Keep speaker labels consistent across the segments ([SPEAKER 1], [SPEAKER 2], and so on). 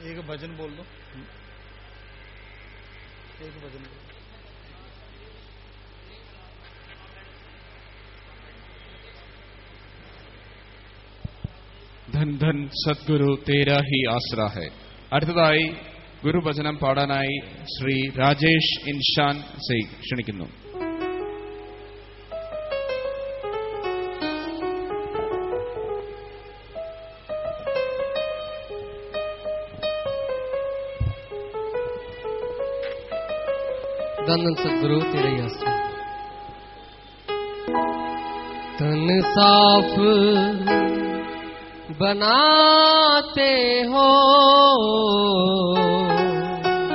[SPEAKER 1] एक भजन बोल दो, एक भजन बोल।
[SPEAKER 2] धन धन सद्गुरु तेरा ही आसरा है. അടുത്തതായി ഗുരുവചനം പാടാനായി ശ്രീ രാജേഷ് ഇൻഷാൻ ക്ഷണിക്കുന്നു.
[SPEAKER 3] धन धन सद्गुरु तेरा ही आसरा. तन साफ बनाते हो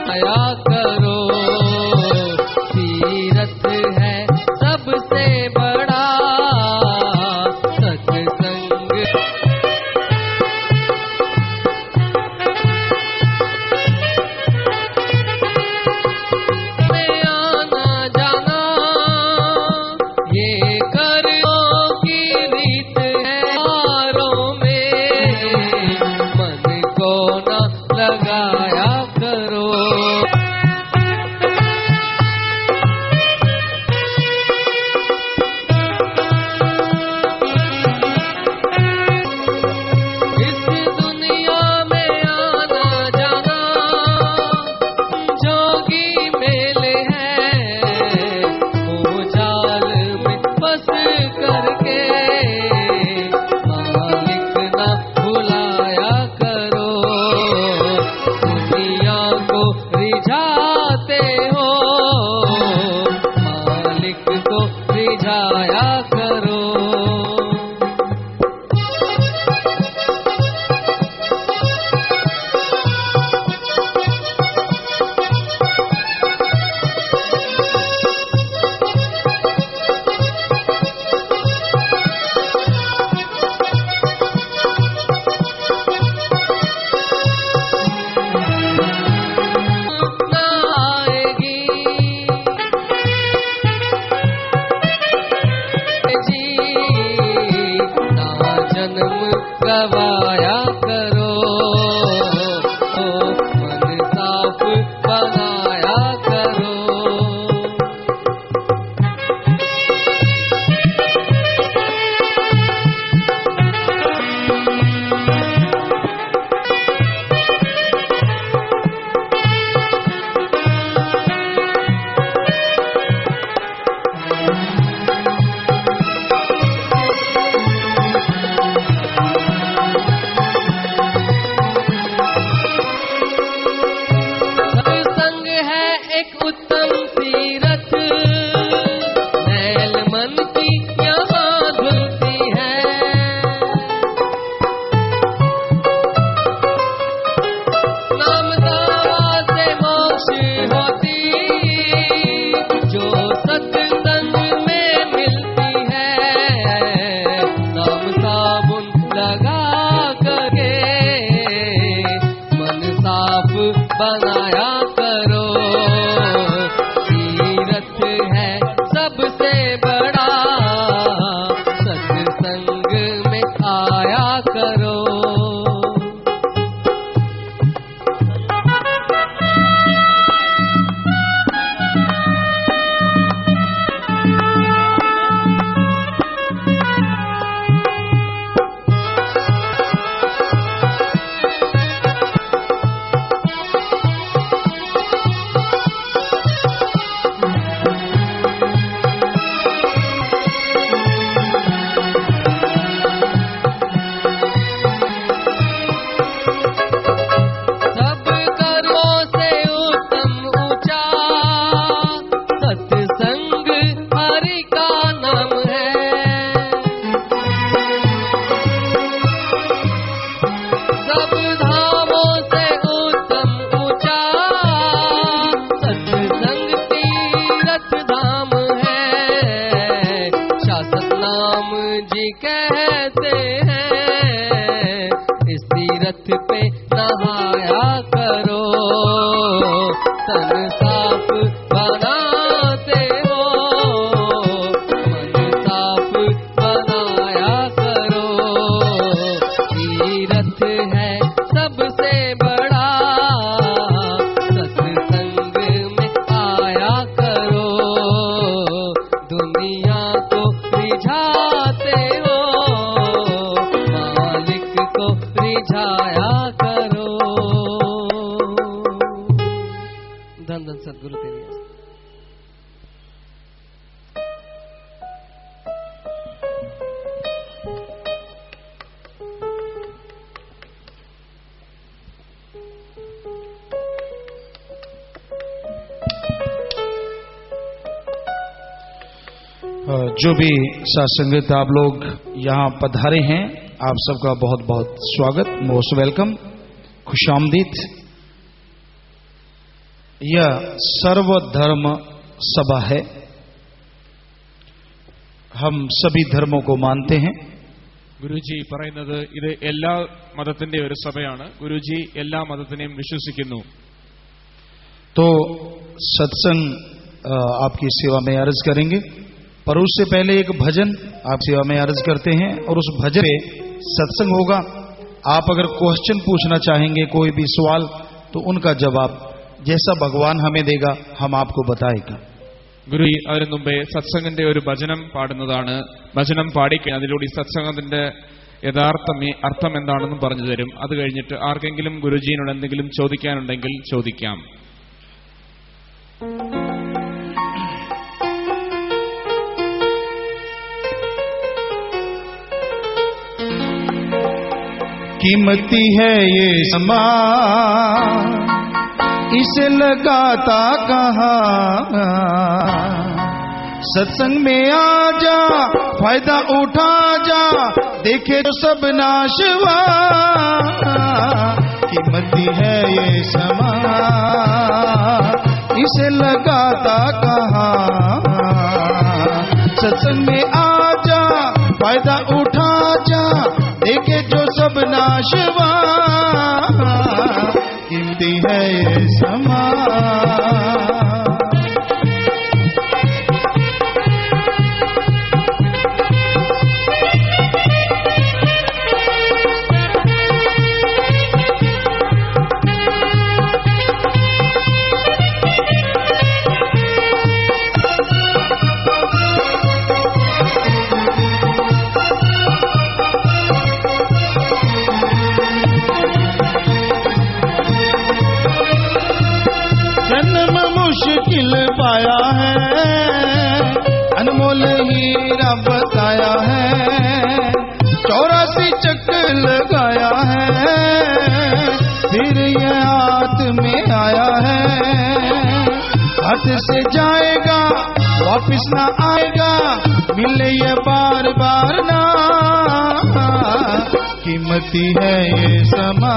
[SPEAKER 3] दया करो, तीरथ है सबसे बड़ा सत्संग. में आना जाना ये करो की रीत है, मन को न लगाया करो. इस दुनिया में आना जाना जोगी मेले है, वो जाल में फंस करके मालिक ना भुलाया करो. दुनिया को रिझाते हो मालिक को रिझाया करो. गवाया करो, मन साफ बनाया करो. उत्तम सीरत मैल मन की यहाँ धुलती है. नाम दावा से मोक्ष होती जो सत्संग में मिलती है. नाम साबुन लगा करके मन साफ बनाया करो. है सबसे बड़ा सत्संग में आया करो. कहते हैं इस तीरथ पे नहाया करो. तन साफ बनाते हो मन साफ बनाया करो. तीरथ है सबसे बड़ा धन धन सदगुरु तेरी आस।
[SPEAKER 4] जो भी सत्संगित आप लोग यहाँ पधारे हैं, आप सबका बहुत बहुत स्वागत, मोस्ट वेलकम, खुशामदीद। यह सर्वधर्म सभा है। हम सभी धर्मों को मानते हैं।
[SPEAKER 2] ഗുരുജി പറയുന്നത് ഇത് എല്ലാ മതത്തിന്റെ ഒരു സഭയാണ്. ഗുരുജി എല്ലാ മതത്തിനെയും വിശ്വസിക്കുന്നു.
[SPEAKER 4] तो सत्संग आपकी सेवा में अर्ज करेंगे, पर उससे पहले एक भजन आप सेवा में अर्ज करते हैं और उस भजन पे सत्संग होगा। आप अगर क्वेश्चन पूछना चाहेंगे, कोई भी सवाल, तो उनका जवाब जैसा भगवान हमें देगा हम आपको बताएगा।
[SPEAKER 2] ഗുരുജി അതിനു മുമ്പേ സത്സംഗത്തിന്റെ ഒരു ഭജനം പാടുന്നതാണ്. ഭജനം പാടിക്കഴിഞ്ഞാൽ അതിലൂടെ ഈ സത്സംഗത്തിന്റെ യഥാർത്ഥ അർത്ഥം എന്താണെന്നും പറഞ്ഞു തരും. അത് കഴിഞ്ഞിട്ട് ആർക്കെങ്കിലും ഗുരുജിയോട് എന്തെങ്കിലും ചോദിക്കാനുണ്ടെങ്കിൽ ചോദിക്കാം.
[SPEAKER 4] कीमती है ये समा, इसे लगाता कहाँ। सत्संग में आ जा, फायदा उठा जा, देखे तो सब नाशवा। कीमती है ये समा, इसे लगाता कहाँ। सत्संग में आ जा, फायदा उठा जा, देखे जो सब नाशवा। कीमती है ये समा। मुश्किल पाया है, अनमोल हीरा बताया है। 84 चक्कर लगाया है, फिर ये हाथ में आया है। हाथ से जाएगा वापिस ना आएगा, मिले ये बार बार ना। कीमती है ये समा।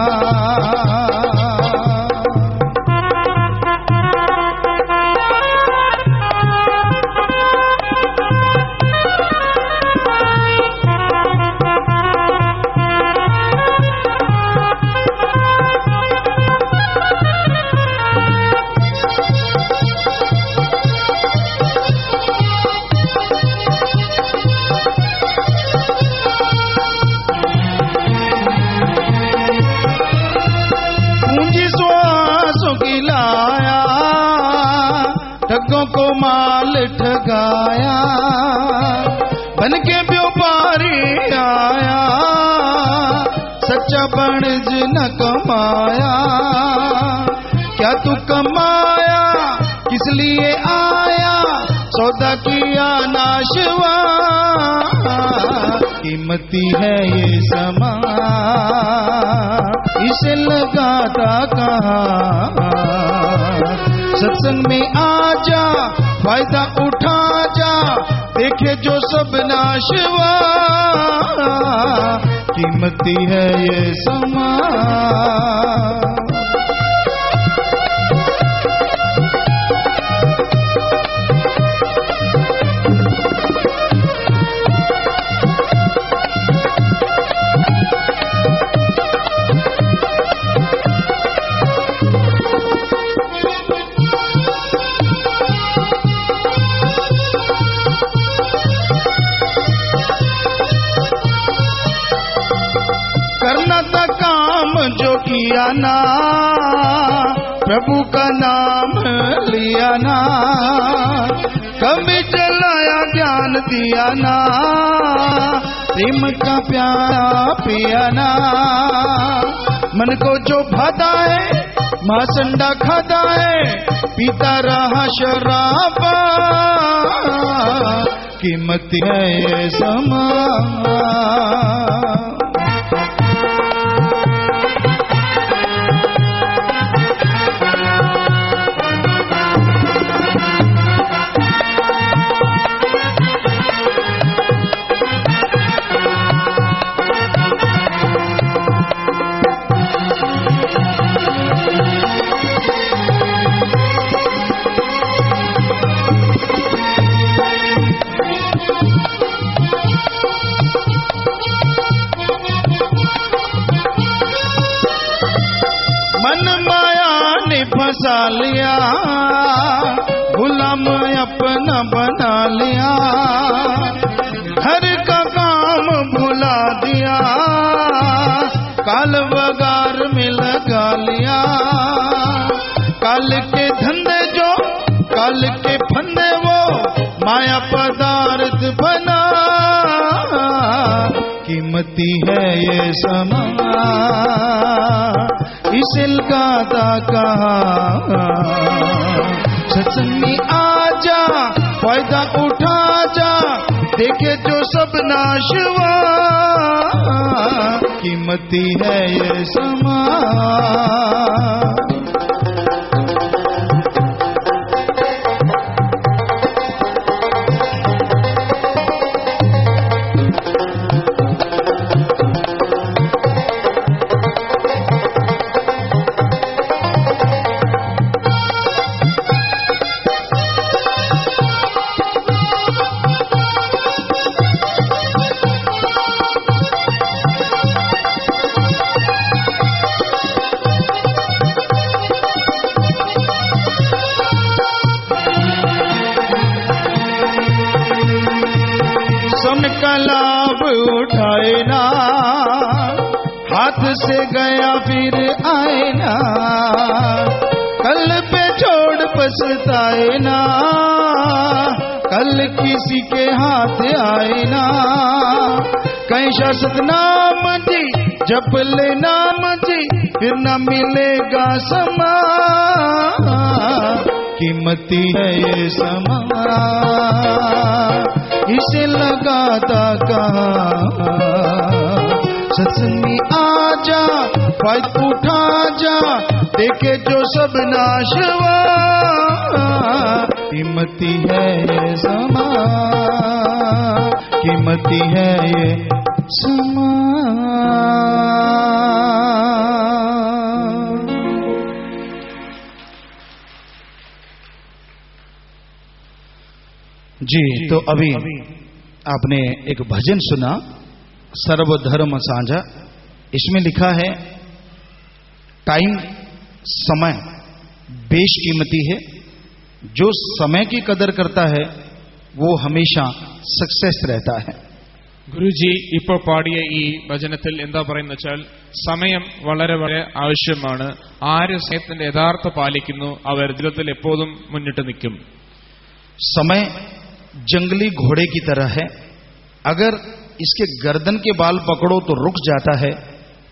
[SPEAKER 4] ठगों को माल ठगाया, बन के व्यापारी आया। सच्चा बनज न कमाया, क्या तू कमाया, किस लिए आया। सौदा किया नाशवा। कीमती है ये समा, इसे लगाता कहाँ। सत्संग में आ जा, फायदा उठा जा, देखे जो सब नाशवा। कीमती है ये समा। करना था काम जो किया ना, प्रभु का नाम लिया ना। कभी चलाया ज्ञान दिया ना, प्रेम का प्यारा पिया ना। मन को जो भाता है मां संडा खाता है, पीता रहा शराबा, कीमती है ये समा। फंसा लिया, गुलाम अपना बना लिया, घर का काम भुला दिया, काल वगार में लगा लिया। काल के धंधे जो काल के फंदे वो माया पदार्थ बना, कीमती है ये समा। इसे लगाता कहा सत्संग में आजा, फायदा उठा जा, देखे जो सब नाशवा, कीमती है ये समा। का लाभ उठाए ना, हाथ से गया फिर आए ना, कल पे छोड़ पछताए ना, कल किसी के हाथ आए ना। कैसा सतनाम जी जप ले नाम जी, फिर न मिलेगा समा, कीमती है ये समा। इसे लगाता कहा सत्संग में आजा, फायदा उठा जा, देखे जो सब नाशवा, कीमती है ये समा, कीमती है ये समा। जी, तो अभी आपने एक भजन सुना, सर्वधर्म साझा। इसमें लिखा है टाइम, समय बेशकीमती है, जो समय की कदर करता है वो हमेशा सक्सेस रहता है।
[SPEAKER 2] ഗുരുജി ഇപ്പോൾ പാടിയ ഈ വചനത്തിൽ എന്താ പറയുന്നത് വെച്ചാൽ, സമയം വളരെ വളരെ ആവശ്യമാണ്. ആര് സമയത്തിന്റെ യഥാർത്ഥ പാലിക്കുന്നു അവർ ജീവിതത്തിൽ എപ്പോഴും മുന്നിട്ട് നിൽക്കും.
[SPEAKER 4] समय जंगली घोड़े की तरह है, अगर इसके गर्दन के बाल पकड़ो तो रुक जाता है,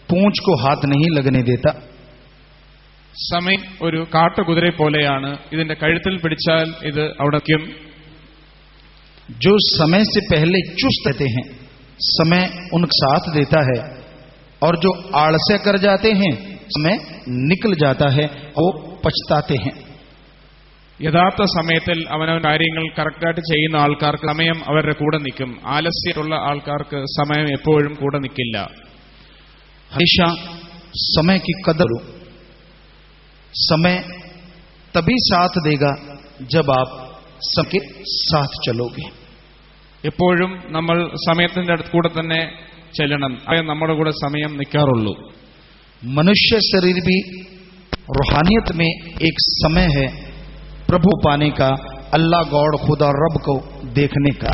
[SPEAKER 4] पूंछ को हाथ नहीं लगने देता.
[SPEAKER 2] സമയം ഒരു കാട്ടുകുതിരയെ പോലെയാണ്, ഇതിന്റെ കഴുത്തിൽ പിടിച്ചാൽ ഇത് അവിടെ നിൽക്കും.
[SPEAKER 4] जो समय से पहले चुस्त रहते हैं समय उनका साथ देता है, और जो आलस्य कर जाते हैं समय निकल जाता है, वो पछताते हैं.
[SPEAKER 2] യഥാർത്ഥ സമയത്തിൽ അവനവൻ കാര്യങ്ങൾ കറക്റ്റായിട്ട് ചെയ്യുന്ന ആൾക്കാർക്ക് സമയം അവരുടെ കൂടെ നിൽക്കും. ആലസ്യമുള്ള ആൾക്കാർക്ക് സമയം എപ്പോഴും കൂടെ നിൽക്കില്ല.
[SPEAKER 4] हमेशा समय की कदर करो. समय तभी साथ देगा जब आप सबके साथ चलोगे.
[SPEAKER 2] എപ്പോഴും നമ്മൾ സമയത്തിന്റെ അടുത്ത് കൂടെ തന്നെ ചെല്ലണം, അതായത് നമ്മുടെ കൂടെ സമയം നിൽക്കാറുള്ളൂ.
[SPEAKER 4] मनुष्य शरीर भी रूहानियत में एक समय है प्रभु पाने का, अल्लाह गॉड खुदा रब को देखने का.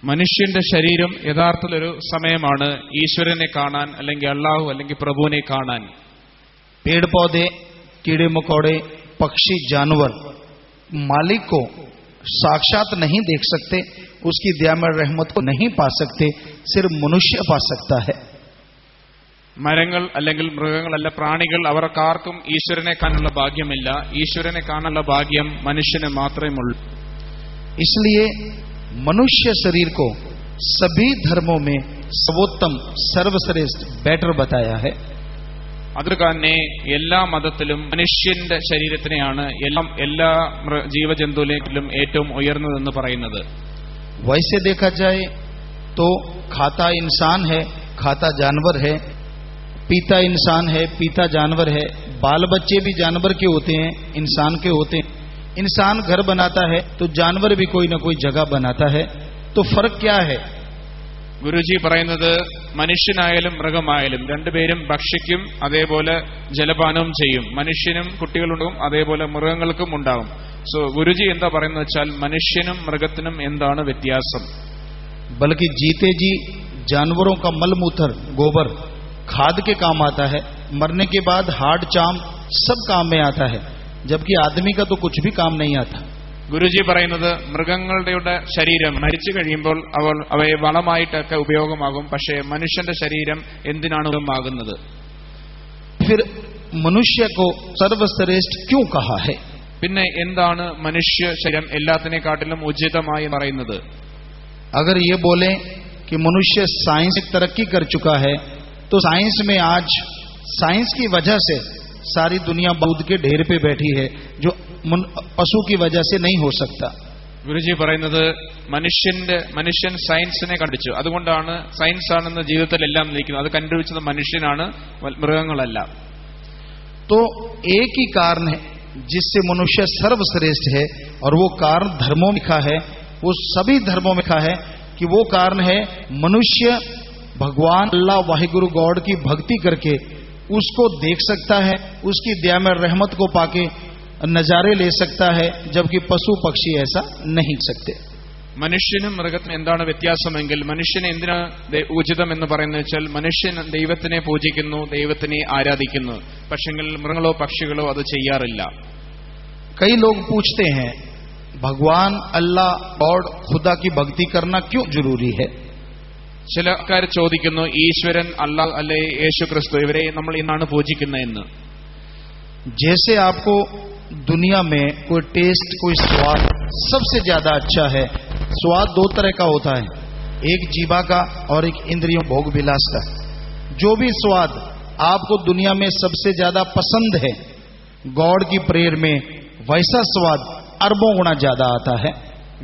[SPEAKER 2] മനുഷ്യന്റെ ശരീരം യഥാർത്ഥത്തിലൊരു സമയമാണ് ഈശ്വരനെ കാണാൻ, അല്ലെങ്കിൽ അള്ളാഹു അല്ലെങ്കിൽ പ്രഭുവിനെ കാണാൻ.
[SPEAKER 4] पेड़ पौधे, कीड़े मकोड़े, पक्षी, जानवर मालिक को साक्षात नहीं देख सकते, उसकी दया में रहमत को नहीं पा सकते, सिर्फ मनुष्य पा सकता है.
[SPEAKER 2] മരങ്ങൾ അല്ലെങ്കിൽ മൃഗങ്ങളല്ല, പ്രാണികൾ, അവർക്കാർക്കും ഈശ്വരനെ കാണാനുള്ള ഭാഗ്യമില്ല. ഈശ്വരനെ കാണാനുള്ള ഭാഗ്യം മനുഷ്യന് മാത്രമേ ഉള്ളൂ.
[SPEAKER 4] इसलिए मनुष्य शरीर को सभी धर्मों में सर्वोत्तम, सर्वश्रेष्ठ, बेटर बताया है.
[SPEAKER 2] അതുതന്നെ എല്ലാ മതത്തിലും മനുഷ്യന്റെ ശരീരത്തിനെയാണ് എല്ലാ ജീവജന്തുവിലും ഏറ്റവും ഉയർന്നതെന്ന് പറയുന്നത്.
[SPEAKER 4] वैसे देखा जाए तो खाता इंसान है, खाता जानवर है, पीता इंसान है, पीता जानवर है, बाल बच्चे भी जानवर के होते हैं, इंसान के होते हैं. इंसान घर बनाता है तो जानवर भी कोई ना कोई जगह बनाता है. तो फर्क क्या है?
[SPEAKER 2] ഗുരുജി പറയുന്നത് മനുഷ്യനായാലും മൃഗമായാലും രണ്ടുപേരും ഭക്ഷിക്കും, അതേപോലെ ജലപാനവും ചെയ്യും. മനുഷ്യനും കുട്ടികളുണ്ടാകും, അതേപോലെ മൃഗങ്ങൾക്കും ഉണ്ടാകും. സോ ഗുരുജി എന്താ പറയുന്നത് വെച്ചാൽ മനുഷ്യനും മൃഗത്തിനും എന്താണ് വ്യത്യാസം?
[SPEAKER 4] बल्कि जीते जी जानवरों का मलमूत्र, गोबर खाद के काम आता है, मरने के बाद हाड़ चाम सब काम में आता है, जबकि आदमी का तो कुछ भी काम नहीं आता.
[SPEAKER 2] ഗുരുജി പറയുന്നത് മൃഗങ്ങളുടെ ശരീരം മരിച്ചു കഴിയുമ്പോൾ അവയെ വളമായിട്ടൊക്കെ ഉപയോഗമാകും, പക്ഷേ മനുഷ്യന്റെ ശരീരം എന്തിനാണ് ഉപയോഗമാകുന്നത്?
[SPEAKER 4] फिर मनुष्य को सर्वश्रेष्ठ क्यों कहा है?
[SPEAKER 2] പിന്നെ എന്താണ് മനുഷ്യ ശരീരം എല്ലാത്തിനെക്കാട്ടിലും ഉചിതമായി പറയുന്നത്?
[SPEAKER 4] अगर ये बोले कि मनुष्य साइंस तरक्की कर चुका है तो साइंस में आज साइंस की वजह से सारी दुनिया दूध के ढेर पे बैठी है, जो पशु की वजह से नहीं हो सकता.
[SPEAKER 2] ഗുരുജി പറയുന്നത് മനുഷ്യൻ സയൻസിനെ കണ്ടുപിടിച്ചു, അതുകൊണ്ടാണ് സയൻസ് ആണെന്ന് ജീവിതത്തിൽ എല്ലാം നിൽക്കുന്നത്. അത് കണ്ടുപിടിച്ചത് മനുഷ്യനാണ്, മൃഗങ്ങളല്ല.
[SPEAKER 4] तो एक ही कारण है जिससे मनुष्य सर्वश्रेष्ठ है, और वो कारण धर्मों में लिखा है, वो सभी धर्मों में लिखा है कि वो कारण है मनुष्य भगवान अल्लाह वाहिगुरु गॉड की भक्ति करके उसको देख सकता है, उसकी दया में रहमत को पाके नजारे ले सकता है, जबकि पशु पक्षी ऐसा नहीं सकते.
[SPEAKER 2] മനുഷ്യനും മൃഗത്തിനും എന്താണ് വ്യത്യാസമെങ്കിൽ മനുഷ്യന് എന്തിനാ ഉചിതം എന്ന് പറയുന്നത് വെച്ചാൽ മനുഷ്യൻ ദൈവത്തിനെ പൂജിക്കുന്നു, ദൈവത്തിനെ ആരാധിക്കുന്നു, പക്ഷെങ്കിൽ മൃഗങ്ങളോ പക്ഷികളോ അത് ചെയ്യാറില്ല.
[SPEAKER 4] कई लोग पूछते हैं भगवान अल्लाह गॉड खुदा की भक्ति करना क्यों जरूरी है?
[SPEAKER 2] ചില ആൾക്കാർ ചോദിക്കുന്നു ഈശ്വരൻ, അല്ലാഹ് അല്ലെ യേശു ക്രിസ്തു, ഇവരെ നമ്മൾ ഇന്നാണ് പൂജിക്കുന്നതെന്ന്.
[SPEAKER 4] जैसे आपको दुनिया में कोई टेस्ट, कोई स्वाद सबसे ज्यादा अच्छा है. स्वाद दो तरह का होता है, एक जीवा का और एक इंद्रियों भोग विलास का. जो भी स्वाद आपको दुनिया में सबसे ज्यादा पसंद है, गॉड की प्रेयर में वैसा स्वाद अरबों गुना ज्यादा आता है.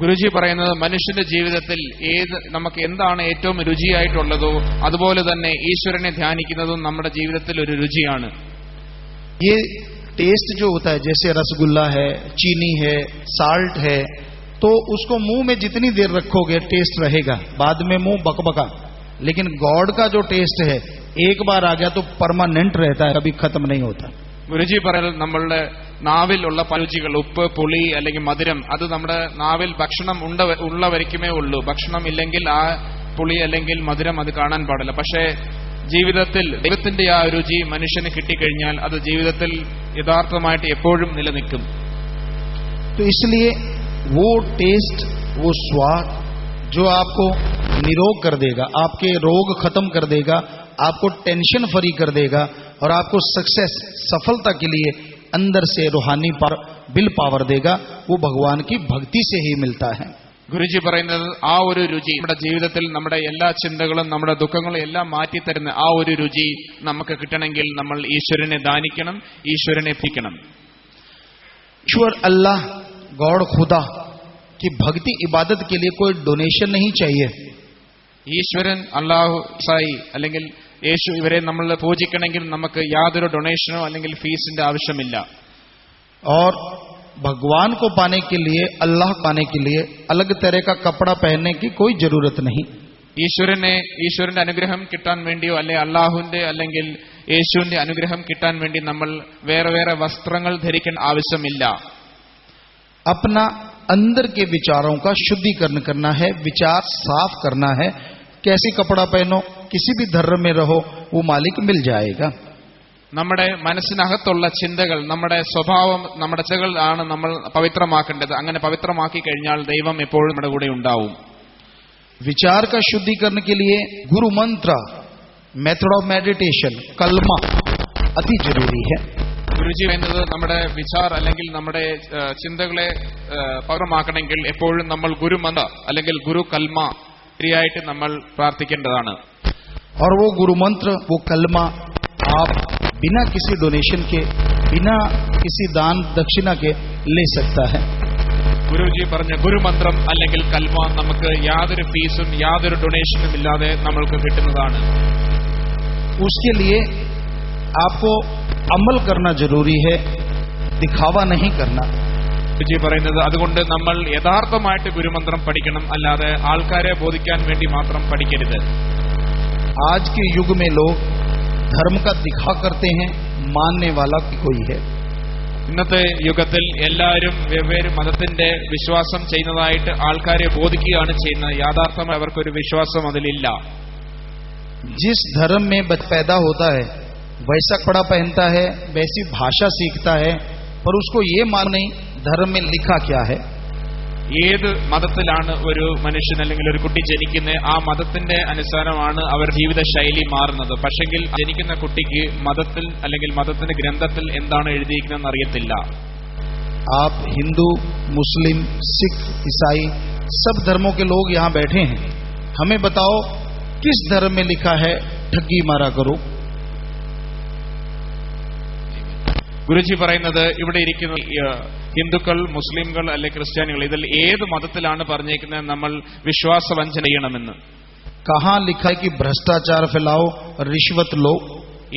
[SPEAKER 2] ഗുരുജി പറയുന്നത് മനുഷ്യന്റെ ജീവിതത്തിൽ നമുക്ക് എന്താണ് ഏറ്റവും രുചിയായിട്ടുള്ളതോ അതുപോലെ തന്നെ ഈശ്വരനെ ധ്യാനിക്കുന്നതും നമ്മുടെ ജീവിതത്തിൽ ഒരു രുചിയാണ്.
[SPEAKER 4] ये टेस्ट जो होता है, जैसे रसगुल्ला है, चीनी है, साल्ट है, तो उसको मुंह में जितनी देर रखोगे टेस्ट रहेगा, बाद में मुंह बकबका. लेकिन गॉड का जो टेस्ट है एक बार आ गया तो परमानेंट रहता है, कभी खत्म नहीं होता.
[SPEAKER 2] ഗുരുജി പറയുന്നത് നമ്മളുടെ നാവിൽ ഉള്ള രുചികൾ, ഉപ്പ്, പുളി അല്ലെങ്കിൽ മധുരം, അത് നമ്മുടെ നാവിൽ ഭക്ഷണം ഉള്ളവരിക്കുമേ ഉള്ളൂ. ഭക്ഷണം ഇല്ലെങ്കിൽ ആ പുളി അല്ലെങ്കിൽ മധുരം അത് കാണാൻ പാടില്ല. പക്ഷേ ജീവിതത്തിൽ ദൈവത്തിന്റെ ആ രുചി മനുഷ്യന് കിട്ടിക്കഴിഞ്ഞാൽ അത് ജീവിതത്തിൽ യഥാർത്ഥമായിട്ട് എപ്പോഴും നിലനിൽക്കും.
[SPEAKER 4] तो इसलिए वो टेस्ट, वो स्वाद जो आपको निरोग कर देगा, आपके रोग खत्म कर देगा, आपको टेंशन फ्री कर देगा और आपको सक्सेस, सफलता के लिए अंदर से रूहानी विल पावर देगा, वो भगवान की भक्ति से ही मिलता है.
[SPEAKER 2] ഗുരുജി പറയുന്നത് ആ ഒരു രുചി നമ്മുടെ ജീവിതത്തിൽ നമ്മുടെ എല്ലാ ചിന്തകളും നമ്മുടെ ദുഃഖങ്ങളും എല്ലാം മാറ്റിത്തരുന്ന ആ ഒരു രുചി നമുക്ക് കിട്ടണമെങ്കിൽ നമ്മൾ ഈശ്വരനെ ദാനിക്കണം, ഈശ്വരനെ എത്തിക്കണം.
[SPEAKER 4] ईश्वर अल्लाह गॉड खुदा की भक्ति इबादत के लिए कोई डोनेशन नहीं चाहिए.
[SPEAKER 2] ഈശ്വരൻ, അല്ലാഹു, സായി അല്ലെങ്കിൽ യേശു, ഇവരെ നമ്മൾ പൂജിക്കണമെങ്കിൽ നമുക്ക് യാതൊരു ഡൊണേഷനോ അല്ലെങ്കിൽ ഫീസിന്റെ ആവശ്യമില്ല.
[SPEAKER 4] और भगवान को पाने के लिए, अल्लाह पाने के लिए अलग तरह का कपड़ा पहनने की कोई जरूरत नहीं.
[SPEAKER 2] ഈശ്വരന്റെ അനുഗ്രഹം കിട്ടാൻ വേണ്ടിയോ അല്ലെ അല്ലാഹുവിന്റെ അല്ലെങ്കിൽ യേശുവിന്റെ അനുഗ്രഹം കിട്ടാൻ വേണ്ടി നമ്മൾ വേറെ വേറെ വസ്ത്രങ്ങൾ ധരിക്കേണ്ട ആവശ്യമില്ല.
[SPEAKER 4] अपना अंदर के विचारों का शुद्धिकरण करना है, विचार साफ करना है. कैसी कपड़ा पहनो, किसी भी धर्म में रहो, वो मालिक मिल जाएगा.
[SPEAKER 2] നമ്മുടെ മനസ്സിനകത്തുള്ള ചിന്തകൾ, നമ്മുടെ സ്വഭാവം, നമ്മുടെ ചിന്തകൾ ആണ് നമ്മൾ പവിത്രമാക്കേണ്ടത്. അങ്ങനെ പവിത്രമാക്കി കഴിഞ്ഞാൽ ദൈവം എപ്പോഴും നമ്മുടെ കൂടെ ഉണ്ടാവും.
[SPEAKER 4] विचार का शुद्धिकरण के लिए गुरु मंत्र मेथड ऑफ मेडिटेशन कलमा अति जरूरी है.
[SPEAKER 2] ഗുരുജി പറയുന്നത് നമ്മുടെ വിചാർ അല്ലെങ്കിൽ നമ്മുടെ ചിന്തകളെ പകരമാക്കണമെങ്കിൽ എപ്പോഴും നമ്മൾ ഗുരുമന്ത്ര അല്ലെങ്കിൽ ഗുരു കൽമ ശരിയായിട്ട് നമ്മൾ പ്രാർത്ഥിക്കേണ്ടതാണ്.
[SPEAKER 4] और वो गुरु मंत्र वो कलमा आप बिना किसी डोनेशन के बिना किसी दान दक्षिणा के ले सकता है.
[SPEAKER 2] ഗുരുജി പറഞ്ഞ ഗുരുമന്ത്രം അല്ലെങ്കിൽ കൽമ നമുക്ക് യാതൊരു ഫീസും യാതൊരു ഡൊണേഷനും ഇല്ലാതെ നമ്മൾക്ക് കിട്ടുന്നതാണ്.
[SPEAKER 4] उसके लिए आपको अमल करना जरूरी है, दिखावा नहीं करना.
[SPEAKER 2] ഗുരുജി പറയുന്നത് അതുകൊണ്ട് നമ്മൾ യഥാർത്ഥമായിട്ട് ഗുരുമന്ത്രം പഠിക്കണം, അല്ലാതെ ആൾക്കാരെ ബോധിക്കാൻ വേണ്ടി മാത്രം പഠിക്കരുത്.
[SPEAKER 4] आज के युग में लोग धर्म का दिखा करते हैं, मानने वाला कोई है.
[SPEAKER 2] ഇന്നത്തെ യുഗത്തിൽ എല്ലാവരും വെവ്വേറെ മതത്തിന്റെ വിശ്വാസം ചെയ്യുന്നതായിട്ട് ആൾക്കാരെ ബോധിക്കുകയാണ് ചെയ്യുന്നത്. യാഥാർത്ഥമായി അവർക്കൊരു വിശ്വാസം അതിലില്ല.
[SPEAKER 4] जिस धर्म में पैदा होता है वैसा कपड़ा पहनता है, वैसी भाषा सीखता है, पर उसको ये मालूम नहीं धर्म में लिखा क्या है.
[SPEAKER 2] ഏത് മതത്തിലാണ് ഒരു മനുഷ്യൻ അല്ലെങ്കിൽ ഒരു കുട്ടി ജനിക്കുന്നത്, ആ മതത്തിന്റെ അനുസാരമാണ് അവർ ജീവിത ശൈലി മാറുന്നത്. പക്ഷെങ്കിൽ ജനിക്കുന്ന കുട്ടിക്ക് മതത്തിൽ അല്ലെങ്കിൽ മതത്തിന്റെ ഗ്രന്ഥത്തിൽ എന്താണ് എഴുതിയിരിക്കുന്നതെന്ന് അറിയത്തില്ല.
[SPEAKER 4] आप हिंदू, मुस्लिम, सिख, ईसाई सब धर्मों के लोग यहाँ बैठे हैं. हमें बताओ किस धर्म में लिखा है ठगी मारा करो.
[SPEAKER 2] ഗുരുജി പറയുന്നത് ഇവിടെ ഇരിക്കുന്ന ഹിന്ദുക്കൾ, മുസ്ലിംകൾ അല്ലെങ്കിൽ ക്രിസ്ത്യാനികൾ ഇതിൽ ഏത് മതത്തിലാണ് പറഞ്ഞേക്കുന്നത് നമ്മൾ വിശ്വാസവഞ്ചന ചെയ്യണമെന്ന്?
[SPEAKER 4] कहाँ लिखा है कि भ्रष्टाचार फैलाओ, रिश्वत लो.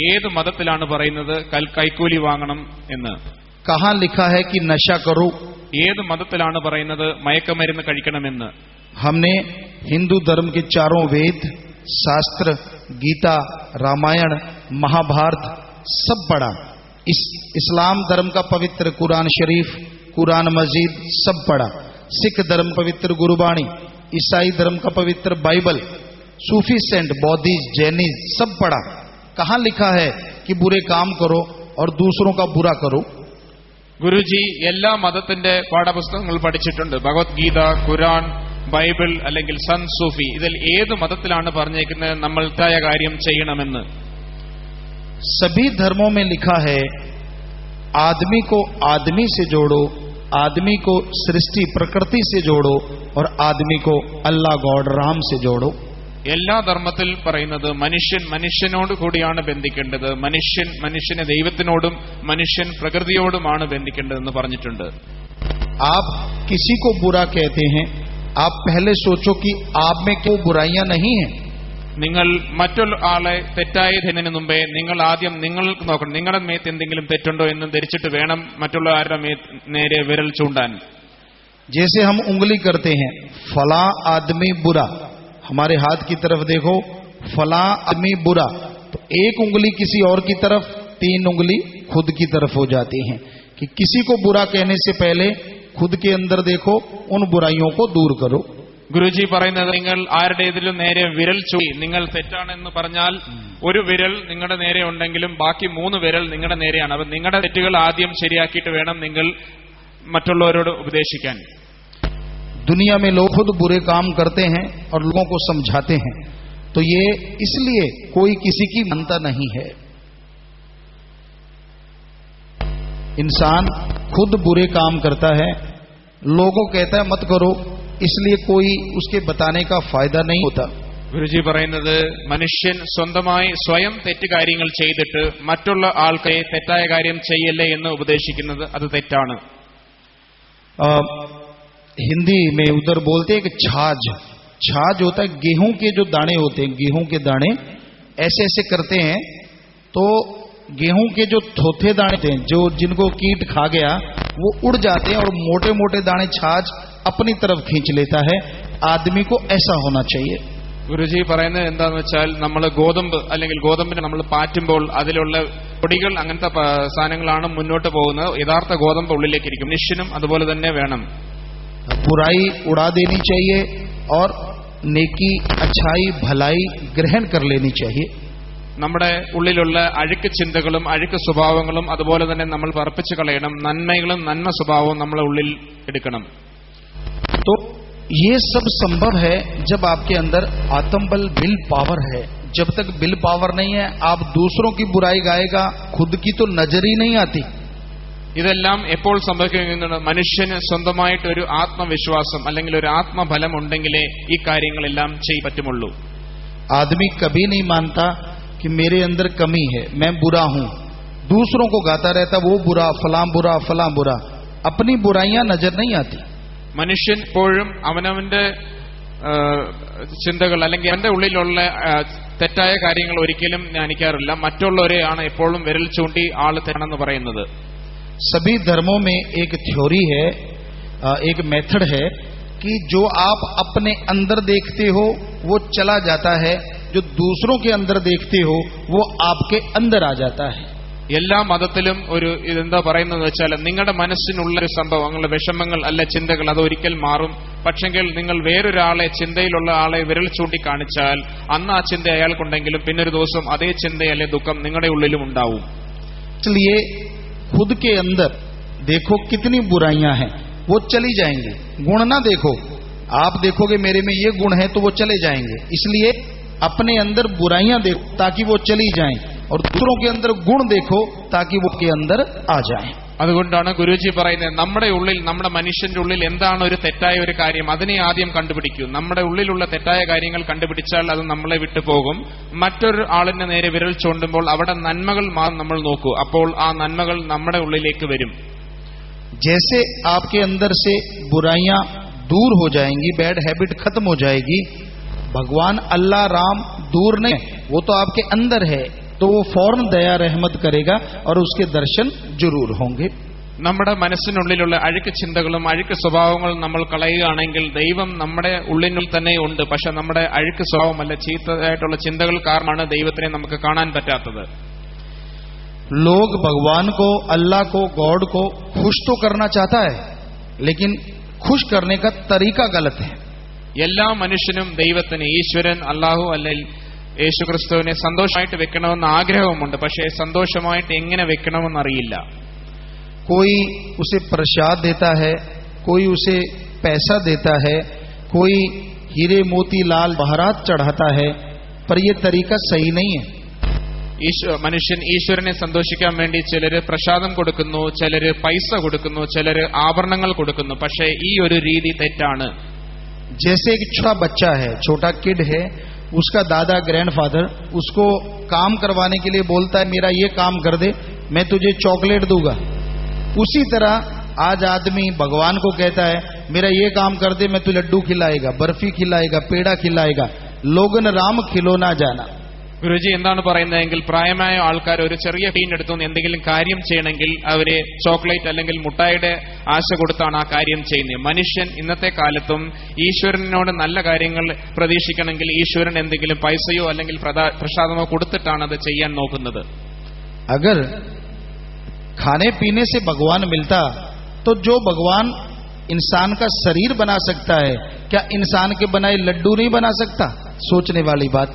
[SPEAKER 2] ഏത് മതത്തിലാണ് പറയുന്നത് കൈക്കൂലി വാങ്ങണം എന്ന്?
[SPEAKER 4] कहाँ लिखा है कि नशा करो.
[SPEAKER 2] ഏത് മതത്തിലാണ് പറയുന്നത് മയക്കമരുന്ന് കഴിക്കണമെന്ന്?
[SPEAKER 4] हमने हिंदू धर्म के चारों वेद, शास्त्र, गीता, रामायण, महाभारत सब पढ़ा. इस्लाम धर्म का पवित्र कुरान शरीफ, कुरान मजीद सब पढ़ा. सिख धर्म पवित्र गुरुबाणी, ईसाई धर्म का पवित्र Bible, Sufi saint, Buddhist, Jainist सब पढ़ा. कहाँ लिखा है कि बुरे काम करो और दूसरों का बुरा करो.
[SPEAKER 2] ഗുരുജി എല്ലാ മതത്തിന്റെ പാഠപുസ്തകങ്ങൾ പഠിച്ചിട്ടുണ്ട്. ഭഗവത്ഗീത, ഖുരാൻ, ബൈബിൾ അല്ലെങ്കിൽ സൻ സൂഫി ഇതിൽ ഏത് മതത്തിലാണ് പറഞ്ഞേക്കുന്നത് നമ്മൾ തായ കാര്യം ചെയ്യണമെന്ന്?
[SPEAKER 4] सभी धर्मों में लिखा है आदमी को आदमी से जोड़ो, आदमी को सृष्टि प्रकृति से जोड़ो और आदमी को अल्लाह गॉड राम से जोड़ो.
[SPEAKER 2] എല്ലാ ധർമ്മത്തിൽ പറയുന്നത് മനുഷ്യൻ മനുഷ്യനോട് കൂടിയാണ് ബന്ധിക്കേണ്ടത്, മനുഷ്യൻ മനുഷ്യനെ ദൈവത്തിനോടും മനുഷ്യൻ പ്രകൃതിയോടുമാണ് ബന്ധിക്കേണ്ടതെന്ന് പറഞ്ഞിട്ടുണ്ട്.
[SPEAKER 4] आप किसी को बुरा कहते हैं, आप पहले सोचो कि आप में क्यों बुराइयां नहीं हैं.
[SPEAKER 2] നിങ്ങൾ മറ്റൊരാളെ തെറ്റായി ധരിക്കുന്നതിന് മുമ്പേ നിങ്ങൾ ആദ്യം നിങ്ങൾക്ക് നോക്കണം, നിങ്ങളുടെ മേത്ത് എന്തെങ്കിലും തെറ്റുണ്ടോ എന്ന് ധരിച്ചിട്ട് വേണം മറ്റുള്ള ആരുടെ നേരെ വിരൽ ചൂണ്ടാൻ.
[SPEAKER 4] जैसे हम उंगली करते हैं फला आदमी बुरा, हमारे हाथ की तरफ देखो फला आदमी बुरा, तो एक उंगली किसी और की तरफ, 3 उंगली खुद की तरफ हो जाती हैं. कि किसी को बुरा कहने से पहले खुद के अंदर देखो, उन बुराइयों को दूर करो.
[SPEAKER 2] ഗുരുജി പറയുന്നത് നിങ്ങൾ ആരുടേതിലും നേരെ വിരൽ ചൂണ്ടി നിങ്ങൾ തെറ്റാണെന്ന് പറഞ്ഞാൽ ഒരു വിരൽ നിങ്ങളുടെ നേരെ ഉണ്ടെങ്കിലും ബാക്കി 3 വിരൽ നിങ്ങളുടെ നേരെയാണ്. അപ്പൊ നിങ്ങളുടെ തെറ്റുകൾ ആദ്യം ശരിയാക്കിയിട്ട് വേണം നിങ്ങൾ മറ്റുള്ളവരോട് ഉപദേശിക്കാൻ.
[SPEAKER 4] दुनिया में लोग खुद बुरे काम करते हैं और लोगों को समझाते हैं, तो ये इसलिए कोई किसी की मानता नहीं है. इंसान खुद बुरे काम करता है, लोगों कहता है मत करो, इसलिए कोई उसके बताने का फायदा नहीं होता.
[SPEAKER 2] ഗുരുജി പറയുന്നത് മനുഷ്യൻ സ്വന്തമായി സ്വയം തെറ്റ് കാര്യങ്ങൾ ചെയ്തിട്ട് മറ്റുള്ള ആൾക്കാരെ തെറ്റായ കാര്യം ചെയ്യല്ലേ എന്ന് ഉപദേശിക്കുന്നത് അത് തെറ്റാണ്.
[SPEAKER 4] हिंदी में उधर बोलते हैं कि छाछ, छाछ होता है गेहूं के जो दाने होते हैं, गेहूं के दाने ऐसे ऐसे करते हैं तो गेहूं के जो थोथे दाने होते हैं, जो जिनको कीट खा गया वो उड़ जाते हैं और मोटे मोटे दाने छाछ अपनी तरफ खींच लेता है. आदमी को ऐसा होना चाहिए.
[SPEAKER 2] ഗുരുജി പറയുന്നത് എന്താന്ന് വെച്ചാൽ നമ്മൾ ഗോതമ്പ് അല്ലെങ്കിൽ ഗോതമ്പിനെ നമ്മൾ പാറ്റുമ്പോൾ അതിലുള്ള പൊടികൾ അങ്ങനത്തെ സാധനങ്ങളാണ് മുന്നോട്ട് പോകുന്നത്. യഥാർത്ഥ ഗോതമ്പ് ഉള്ളിലേക്ക് ഇരിക്കും. മനുഷ്യനും അതുപോലെ തന്നെ വേണം.
[SPEAKER 4] बुराई उड़ा देनी चाहिए और नेकी, अच्छाई, भलाई ग्रहण कर लेनी चाहिए.
[SPEAKER 2] നമ്മുടെ ഉള്ളിലുള്ള അഴുക്ക് ചിന്തകളും അഴുക്ക് സ്വഭാവങ്ങളും അതുപോലെ തന്നെ നമ്മൾ പറപ്പിച്ചു കളയണം. നന്മകളും നന്മ സ്വഭാവവും നമ്മളെ ഉള്ളിൽ എടുക്കണം.
[SPEAKER 4] तो ये सब संभव है जब आपके अंदर आत्मबल, विल पावर है, जब तक विल पावर नहीं है आप दूसरों की बुराई गाएगा, खुद की तो नजर ही नहीं आती।
[SPEAKER 2] ഇതെല്ലാം എപ്പോൾ സംഭവിക്കുന്നത്? മനുഷ്യന് സ്വന്തമായിട്ട് ഒരു ആത്മവിശ്വാസം അല്ലെങ്കിൽ ഒരു ആത്മബലം ഉണ്ടെങ്കിലേ ഈ കാര്യങ്ങളെല്ലാം ചെയ്യാൻ പറ്റുമുള്ളൂ.
[SPEAKER 4] आदमी कभी नहीं मानता कि मेरे अंदर कमी है, मैं बुरा हूं, दूसरों को गाता रहता वो बुरा, फलां बुरा, फलां बुरा, अपनी बुराइयां नजर नहीं आती।
[SPEAKER 2] മനുഷ്യൻ എപ്പോഴും അവനവന്റെ ചിന്തകൾ അല്ലെങ്കിൽ അവന്റെ ഉള്ളിലുള്ള തെറ്റായ കാര്യങ്ങൾ ഒരിക്കലും ധ്യാനിക്കാറില്ല. മറ്റുള്ളവരെയാണ് എപ്പോഴും വിരൽ ചൂണ്ടി ആള് തെറ്റാണെന്ന് പറയുന്നത്.
[SPEAKER 4] सभी धर्मों में एक थ्योरी है, एक मेथड है कि जो आप अपने अंदर देखते हो वो चला जाता है, जो दूसरों के अंदर देखते हो वो आपके अंदर आ जाता है।
[SPEAKER 2] എല്ലാ മതത്തിലും ഒരു ഇതെന്താ പറയുന്നത് വെച്ചാൽ, നിങ്ങളുടെ മനസ്സിനുള്ള ഒരു സംഭവം, നിങ്ങളുടെ വിഷമങ്ങൾ അല്ല ചിന്തകൾ, അത് ഒരിക്കൽ മാറും. പക്ഷെങ്കിൽ നിങ്ങൾ വേറൊരാളെ, ചിന്തയിലുള്ള ആളെ വിരൽ ചൂണ്ടി കാണിച്ചാൽ അന്ന് ആ ചിന്ത അയാൾക്കുണ്ടെങ്കിലും പിന്നൊരു ദിവസം അതേ ചിന്ത അല്ലെ ദുഃഖം നിങ്ങളുടെ ഉള്ളിലും ഉണ്ടാവും.
[SPEAKER 4] इसलिए खुद के अंदर देखो कितनी बुराइयां हैं, वो चली जाएंगी। गुण ना देखो, आप देखोगे मेरे में ये गुण है तो वो चले जाएंगे। इसलिए अपने अंदर बुराइयां देखो ताकि वो चली जाएं, और दूसरों के अंदर गुण देखो ताकि वो के अंदर आ जाएं।
[SPEAKER 2] അതുകൊണ്ടാണ് ഗുരുജി പറയുന്നത്, നമ്മുടെ ഉള്ളിൽ, നമ്മുടെ മനുഷ്യന്റെ ഉള്ളിൽ എന്താണ് ഒരു തെറ്റായ ഒരു കാര്യം, അതിനെ ആദ്യം കണ്ടുപിടിക്കൂ. നമ്മുടെ ഉള്ളിലുള്ള തെറ്റായ കാര്യങ്ങൾ കണ്ടുപിടിച്ചാൽ അത് നമ്മളെ വിട്ടുപോകും. മറ്റൊരു ആളിന്റെ നേരെ വിരൽ ചൂണ്ടുമ്പോൾ അവിടെ നന്മകൾ നമ്മൾ നോക്കൂ, അപ്പോൾ ആ നന്മകൾ നമ്മുടെ ഉള്ളിലേക്ക് വരും.
[SPEAKER 4] जैसे आपके अंदर से बुराइयां दूर हो जाएंगी, बैड हैबिट खत्म हो जाएगी, भगवान अल्लाह राम दूर नहीं, वो तो आपके अंदर है, तो वो फौरन दया रहमत करेगा और उसके दर्शन जरूर होंगे।
[SPEAKER 2] നമ്മുടെ മനസ്സിനുള്ളിലുള്ള അഴുക്ക് ചിന്തകളും അഴുക്ക് സ്വഭാവങ്ങളും നമ്മൾ കളയുകയാണെങ്കിൽ ദൈവം നമ്മുടെ ഉള്ളിനുള്ളിൽ തന്നെ ഉണ്ട്. പക്ഷെ നമ്മുടെ അഴുക്ക് സ്വഭാവമല്ല, ചീത്തയായിട്ടുള്ള ചിന്തകൾ കാരണമാണ് ദൈവത്തിനെ നമുക്ക് കാണാൻ പറ്റാത്തത്.
[SPEAKER 4] लोग भगवान को, अल्लाह को, गॉड को खुश तो करना चाहता है, लेकिन खुश करने का तरीका गलत है।
[SPEAKER 2] എല്ലാ മനുഷ്യനും ദൈവത്തിന്, ഈശ്വരൻ, അല്ലാഹു അല്ലെങ്കിൽ യേശുക്രിസ്തുവിനെ സന്തോഷമായിട്ട് വെക്കണമെന്ന് ആഗ്രഹവുമുണ്ട്. പക്ഷേ സന്തോഷമായിട്ട് എങ്ങനെ വെക്കണമെന്നറിയില്ല.
[SPEAKER 4] कोई उसे प्रसाद देता है, कोई उसे पैसा देता है, कोई हीरे मोती लाल बहरात चढ़ाता है, पर यह तरीका सही नहीं है।
[SPEAKER 2] മനുഷ്യൻ ഈശ്വരനെ സന്തോഷിക്കാൻ വേണ്ടി ചിലര് പ്രസാദം കൊടുക്കുന്നു, ചിലര് പൈസ കൊടുക്കുന്നു, ചിലര് ആഭരണങ്ങൾ കൊടുക്കുന്നു. പക്ഷേ ഈ ഒരു രീതി തെറ്റാണ്.
[SPEAKER 4] जैसे एक छोटा बच्चा है, छोटा किड है, उसका दादा ग्रैंडफादर उसको काम करवाने के लिए बोलता है मेरा ये काम कर दे, मैं तुझे चॉकलेट दूंगा। उसी तरह आज आदमी भगवान को कहता है मेरा ये काम कर दे, मैं तुझे लड्डू खिलाएगा, बर्फी खिलाएगा, पेड़ा खिलाएगा, लोगन राम खिलो ना जाना।
[SPEAKER 2] ഗുരുജി എന്താണ് പറയുന്നതെങ്കിൽ, പ്രായമായ ആൾക്കാർ ഒരു ചെറിയ ഫീൻ എടുത്തു എന്തെങ്കിലും കാര്യം ചെയ്യണമെങ്കിൽ അവരെ ചോക്ലേറ്റ് അല്ലെങ്കിൽ മുട്ടായിയുടെ ആശ കൊടുത്താണ് ആ കാര്യം ചെയ്യുന്നത്. മനുഷ്യൻ ഇന്നത്തെ കാലത്തും ഈശ്വരനോട് നല്ല കാര്യങ്ങൾ പ്രതീക്ഷിക്കണമെങ്കിൽ ഈശ്വരൻ എന്തെങ്കിലും പൈസയോ അല്ലെങ്കിൽ പ്രസാദമോ കൊടുത്തിട്ടാണ് അത് ചെയ്യാൻ നോക്കുന്നത്.
[SPEAKER 4] अगर खाने पीने से भगवान मिलता तो जो भगवान इंसान का शरीर बना सकता है, क्या इंसान के बनाए लड्डू नहीं बना सकता? सोचने वाली बात।